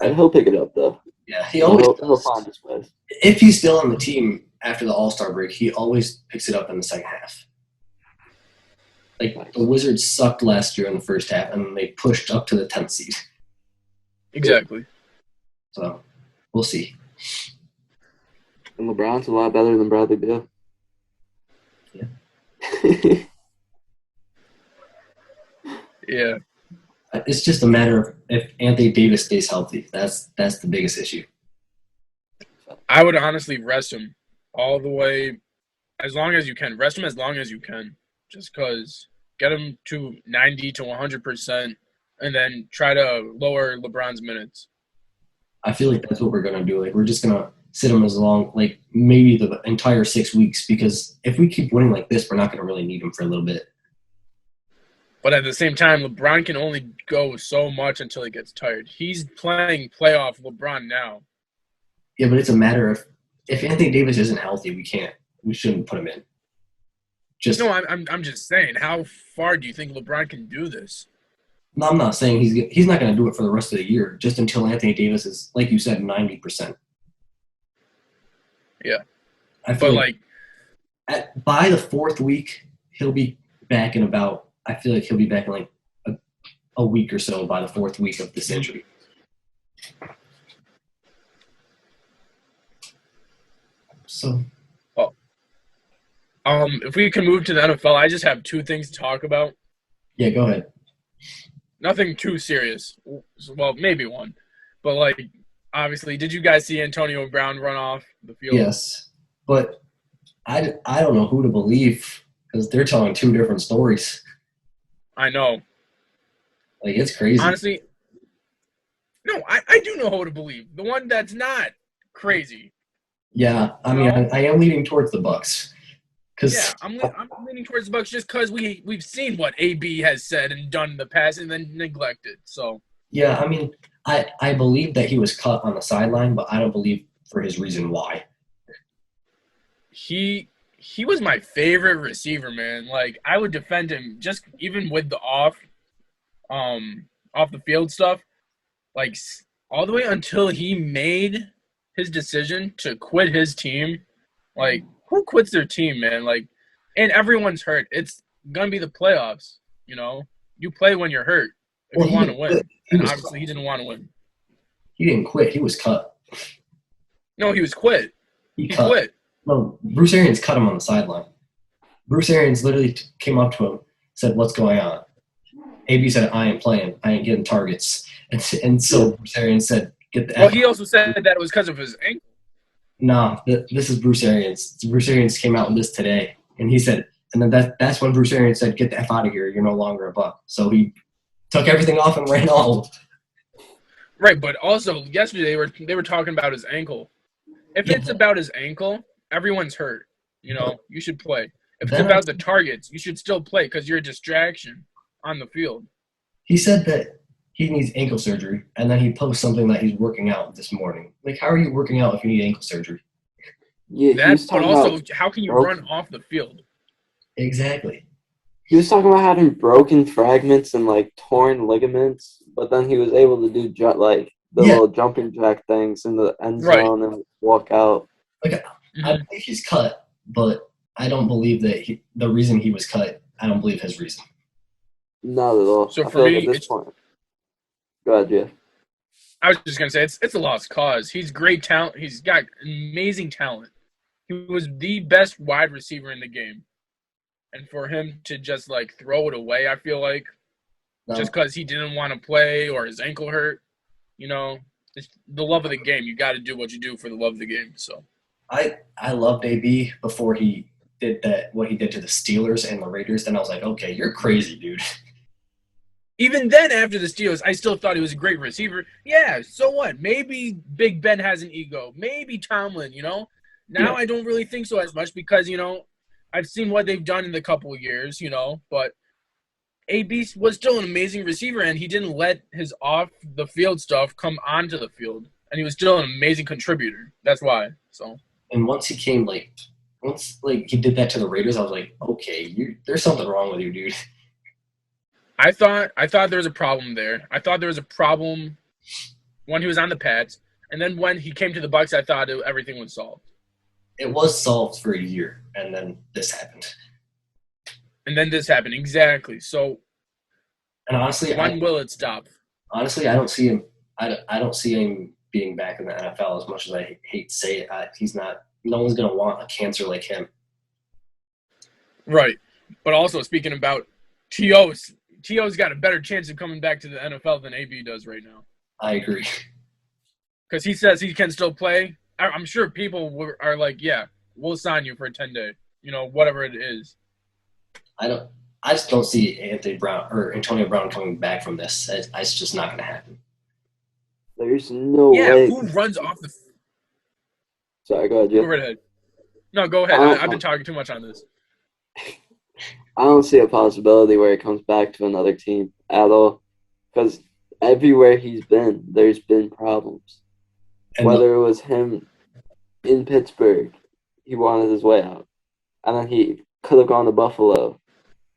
And he'll pick it up though. Yeah, he'll find his way. If he's still on the team after the All-Star break, he always picks it up in the second half. The Wizards sucked last year in the first half, and then they pushed up to the 10th seed. Exactly. So, we'll see. And LeBron's a lot better than Bradley Beal. Yeah. Yeah. It's just a matter of if Anthony Davis stays healthy. That's the biggest issue. I would honestly rest him all the way as long as you can. Rest him as long as you can. Just because get him to 90 to 100% and then try to lower LeBron's minutes. I feel like that's what we're going to do. We're just going to sit him as long, maybe the entire 6 weeks, because if we keep winning like this, we're not going to really need him for a little bit. But at the same time, LeBron can only go so much until he gets tired. He's playing playoff LeBron now. Yeah, but it's a matter of if Anthony Davis isn't healthy, we shouldn't put him in. I'm just saying, how far do you think LeBron can do this? No, I'm not saying he's not going to do it for the rest of the year, just until Anthony Davis is, like you said, 90%. Yeah. I feel by the 4th week, he'll be back in I feel like he'll be back in a week or so by the 4th week of this injury. So, if we can move to the NFL, I just have 2 things to talk about. Yeah, go ahead. Nothing too serious. Well, maybe one. But, obviously, did you guys see Antonio Brown run off the field? Yes. But I don't know who to believe because they're telling 2 different stories. I know. It's crazy. Honestly, no, I do know who to believe. The one that's not crazy. Yeah, I mean, I am leaning towards the Bucks. Yeah, I'm leaning towards the Bucks just because we've seen what AB has said and done in the past and then neglected. So yeah, I mean, I believe that he was cut on the sideline, but I don't believe for his reason why. He was my favorite receiver, man. I would defend him just even with the off off the field stuff, like all the way until he made his decision to quit his team. Like, who quits their team, man? Like, and everyone's hurt. It's gonna be the playoffs. You play when you're hurt if you want to win. And obviously, he didn't want to win. He didn't quit. He was cut. No, he was quit. He quit. No, Bruce Arians cut him on the sideline. Bruce Arians literally came up to him, said, "What's going on?" AB said, "I ain't playing. I ain't getting targets." And so Bruce Arians said, "Get the." Well, he also said that it was because of his ankle. No, this is Bruce Arians. Bruce Arians came out with this today, and he said, and then that's when Bruce Arians said, "Get the F out of here. You're no longer a Buck." So he took everything off and ran home. Right, but also yesterday they were talking about his ankle. If it's about his ankle, everyone's hurt. You should play. If it's about the targets, you should still play because you're a distraction on the field. He said that he needs ankle surgery, and then he posts something that he's working out this morning. Like, how are you working out if you need ankle surgery? Yeah, but also, how can you run off the field? Exactly. He was talking about having broken fragments and, like, torn ligaments, but then he was able to do, little jumping jack things in the end zone and walk out. Like, I believe he's cut, but I don't believe that the reason he was cut, I don't believe his reason. Not at all. So for me, at this point. Go ahead, Jeff. I was just going to say, it's a lost cause. He's great talent. He's got amazing talent. He was the best wide receiver in the game. And for him to just, throw it away, I feel like, just because he didn't want to play or his ankle hurt, it's the love of the game. You got to do what you do for the love of the game. So I loved AB before he did what he did to the Steelers and the Raiders. Then I was like, okay, you're crazy, dude. Even then, after the Steelers, I still thought he was a great receiver. Yeah, so what? Maybe Big Ben has an ego. Maybe Tomlin, Now I don't really think so as much because, I've seen what they've done in the couple of years, but AB was still an amazing receiver, and he didn't let his off-the-field stuff come onto the field, and he was still an amazing contributor. That's why. So. And once he came, he did that to the Raiders, I was like, okay, there's something wrong with you, dude. I thought there was a problem there. I thought there was a problem when he was on the Pats, and then when he came to the Bucs, I thought everything was solved. It was solved for a year, and then this happened. Exactly. So, and honestly, when will it stop? Honestly, I don't see him. I don't see him being back in the NFL as much as I hate to say it. He's not. No one's gonna want a cancer like him. Right, but also speaking about T.O.'s got a better chance of coming back to the NFL than AB does right now. I agree. Because he says he can still play. I'm sure people are like, yeah, we'll sign you for a 10-day, whatever it is. I just don't see Antonio Brown coming back from this. It's just not going to happen. There's no way. Who runs off the – Sorry, go ahead, Jeff. Go right ahead. No, go ahead. I've been talking too much on this. I don't see a possibility where he comes back to another team at all because everywhere he's been, there's been problems. And whether it was him in Pittsburgh, he wanted his way out. And then he could have gone to Buffalo,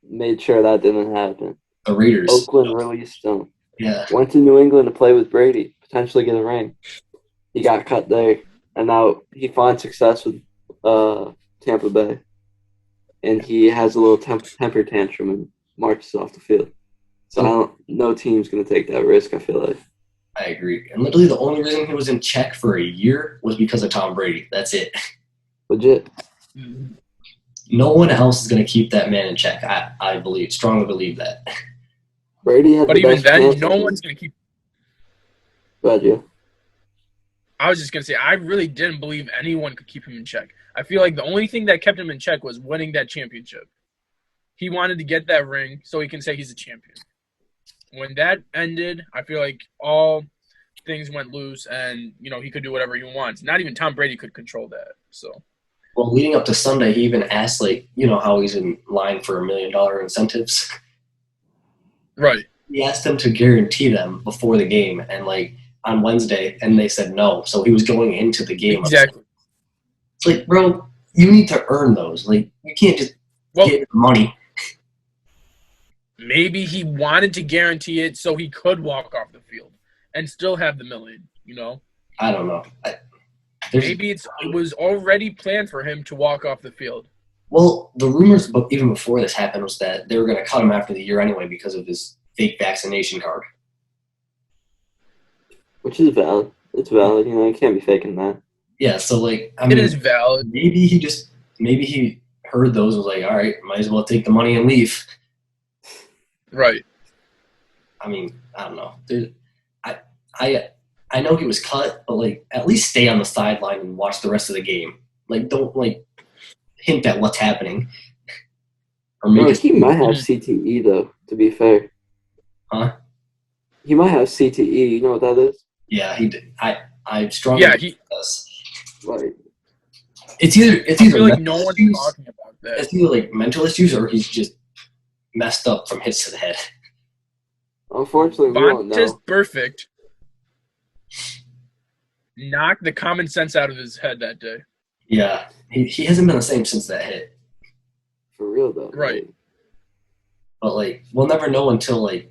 made sure that didn't happen. The Raiders. Oakland released him. Yeah. Went to New England to play with Brady, potentially get a ring. He got cut there, and now he finds success with Tampa Bay. And he has a little temper tantrum and marches off the field. So no team's going to take that risk, I feel like. I agree. And literally the only reason he was in check for a year was because of Tom Brady. That's it. Legit. No one else is going to keep that man in check. I strongly believe that. Brady had but even then, no one's going to keep. Go ahead, yeah. I was just going to say, I really didn't believe anyone could keep him in check. I feel like the only thing that kept him in check was winning that championship. He wanted to get that ring so he can say he's a champion. When that ended, I feel like all things went loose and, he could do whatever he wants. Not even Tom Brady could control that. So, well, leading up to Sunday, he even asked, how he's in line for $1 million incentives. Right. He asked them to guarantee them before the game and, on Wednesday, and they said no. So he was going into the game. Exactly. It's like, bro, you need to earn those. You can't just get money. maybe he wanted to guarantee it so he could walk off the field and still have the $1 million, you know? I don't know. Maybe it was already planned for him to walk off the field. Well, the rumors, even before this happened, was that they were going to cut him after the year anyway because of his fake vaccination card. Which is valid. It's valid. You know, you can't be faking that. Yeah, so, like, I mean, it is valid. Maybe he heard those and was like, all right, might as well take the money and leave. Right. I mean, I don't know. I know he was cut, but, like, at least stay on the sideline and watch the rest of the game. Like, don't, like, hint at what's happening. Or maybe he might have CTE, though, to be fair. Huh? He might have CTE. You know what that is? Yeah, he did. I strongly he does. Like, it's either I feel like no one's talking about that. It's either, like, mental issues or he's just messed up from hits to the head. Unfortunately, we don't know. Vontaze Perfect knocked the common sense out of his head that day. Yeah, he hasn't been the same since that hit. For real, though. Right. But, like, we'll never know until, like,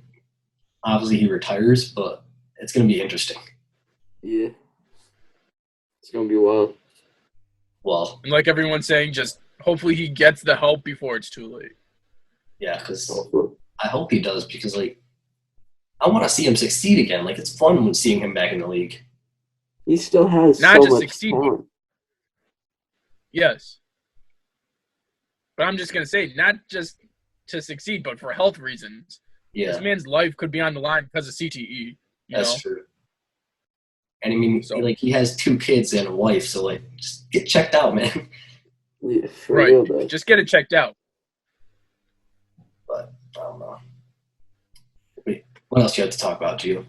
obviously he retires, but it's going to be interesting. Yeah. It's going to be wild. Well. And like everyone's saying, just hopefully he gets the help before it's too late. Yeah, because I hope he does because, like, I want to see him succeed again. Like, it's fun when seeing him back in the league. He still has Not so just much succeed, talent. Yes. But I'm just going to say, not just to succeed, but for health reasons. Yeah. This man's life could be on the line because of CTE. That's true. And, I mean, like, he has 2 kids and a wife, so, like, just get checked out, man. Yeah, for real, though. Just get it checked out. But, I don't know. Wait, what else do you have to talk about, Gio?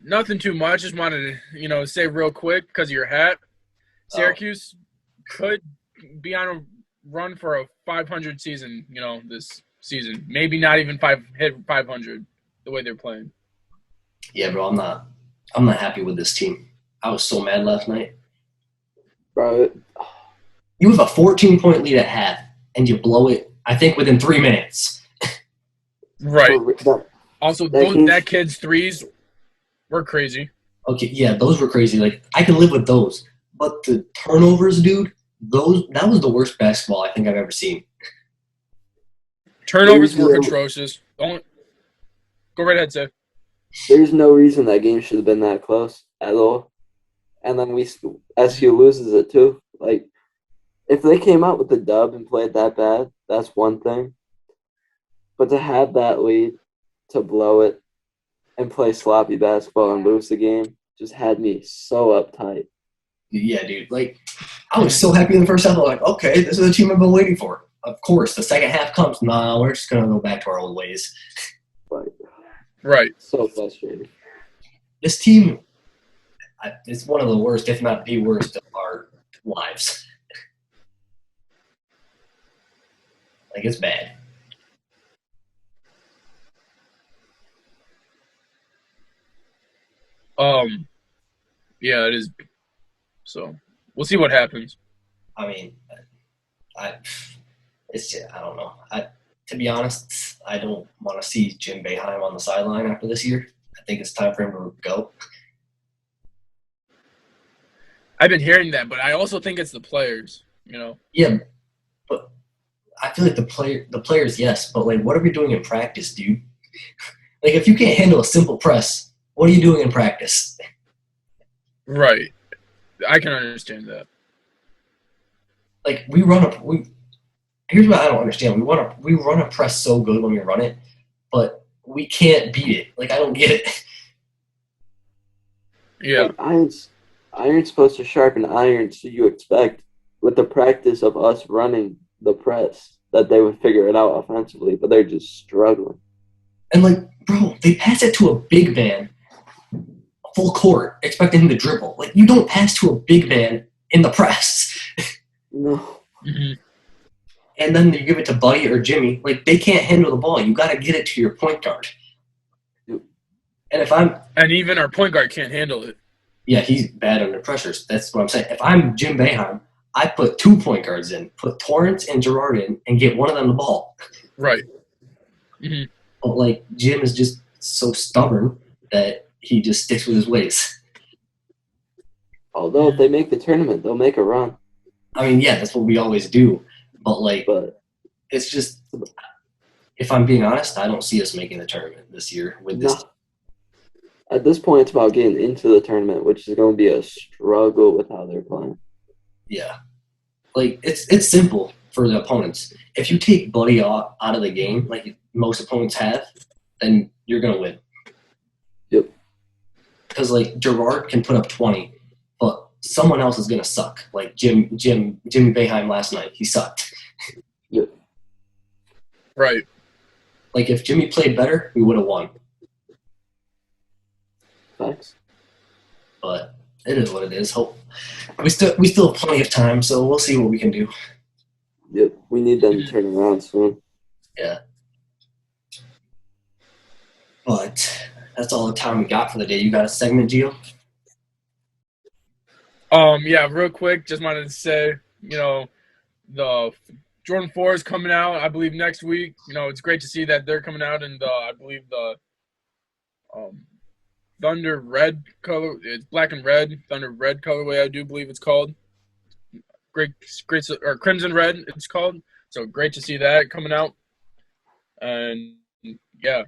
Nothing too much. Just wanted to, say real quick because of your hat. Syracuse could be on a run for a 500 season, this season. Maybe not even hit 500 the way they're playing. Yeah, bro, I'm not happy with this team. I was so mad last night. Bro, you have a 14-point lead at half, and you blow it, I think, within 3 minutes. Right. Also, that kid's threes were crazy. Okay, yeah, those were crazy. Like, I can live with those. But the turnovers, dude, that was the worst basketball I think I've ever seen. Turnovers were atrocious. Go right ahead, Seth. There's no reason that game should have been that close at all. And then SU loses it too. Like, if they came out with the dub and played that bad, that's one thing. But to have that lead, to blow it, and play sloppy basketball and lose the game just had me so uptight. Yeah, dude. Like, I was so happy in the first half. I'm like, okay, this is the team I've been waiting for. Of course, the second half comes. Nah, we're just going to go back to our old ways. Right. So frustrating. This team is one of the worst, if not the worst, of our lives. Like, it's bad. Yeah, it is. So we'll see what happens. I mean, I don't know. To be honest, I don't want to see Jim Boeheim on the sideline after this year. I think it's time for him to go. I've been hearing that, but I also think it's the players. Yeah, but I feel like the players, yes, but like, what are we doing in practice, dude? Like, if you can't handle a simple press, what are you doing in practice? Right. I can understand that. Like, here's what I don't understand. We run a press so good when we run it, but we can't beat it. Like, I don't get it. Yeah. Like, iron's supposed to sharpen iron, so you expect with the practice of us running the press that they would figure it out offensively, but they're just struggling. And, like, bro, they pass it to a big man full court, expecting him to dribble. Like, you don't pass to a big man in the press. No. Mm-hmm. And then you give it to Buddy or Jimmy. Like, they can't handle the ball. You got to get it to your point guard. And even our point guard can't handle it. Yeah, he's bad under pressure. That's what I'm saying. If I'm Jim Boeheim, I put 2 point guards in, put Torrance and Gerard in, and get one of them the ball. Right. Mm-hmm. But, like, Jim is just so stubborn that he just sticks with his ways. Although if they make the tournament, they'll make a run. I mean, yeah, that's what we always do. But, like, it's just, if I'm being honest, I don't see us making the tournament this year with this. No. At this point, it's about getting into the tournament, which is going to be a struggle with how they're playing. Yeah. Like, it's simple for the opponents. If you take Buddy out of the game, like most opponents have, then you're going to win. Yep. Because, like, Gerard can put up 20, but someone else is going to suck. Like Jimmy Boeheim last night. He sucked. Yep. Right. Like, if Jimmy played better, we would have won. Thanks. But it is what it is. We still have plenty of time, so we'll see what we can do. Yep. We need them to turn around soon. Yeah. But that's all the time we got for the day. You got a segment, Gio? Yeah, real quick, just wanted to say, the Jordan 4 is coming out, I believe, next week. It's great to see that they're coming out in I believe the Thunder Red color. It's black and red, Thunder Red colorway, I do believe it's called. Great, or Crimson Red, it's called. So great to see that coming out. And yeah.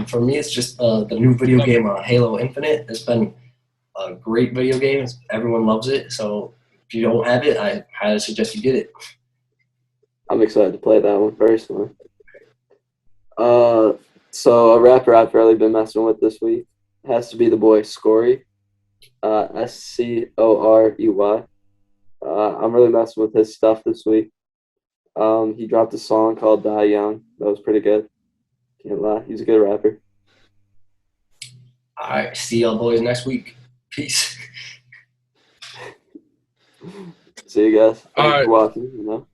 For me, it's just the new video game, Halo Infinite. It's been a great video game. Everyone loves it. So if you don't have it, I highly suggest you get it. I'm excited to play that one personally. So a rapper I've really been messing with this week has to be the boy Scorey, Scorey. I'm really messing with his stuff this week. He dropped a song called Die Young. That was pretty good. Can't lie. He's a good rapper. All right. See y'all boys next week. Peace. See you guys. All right. Thanks for watching.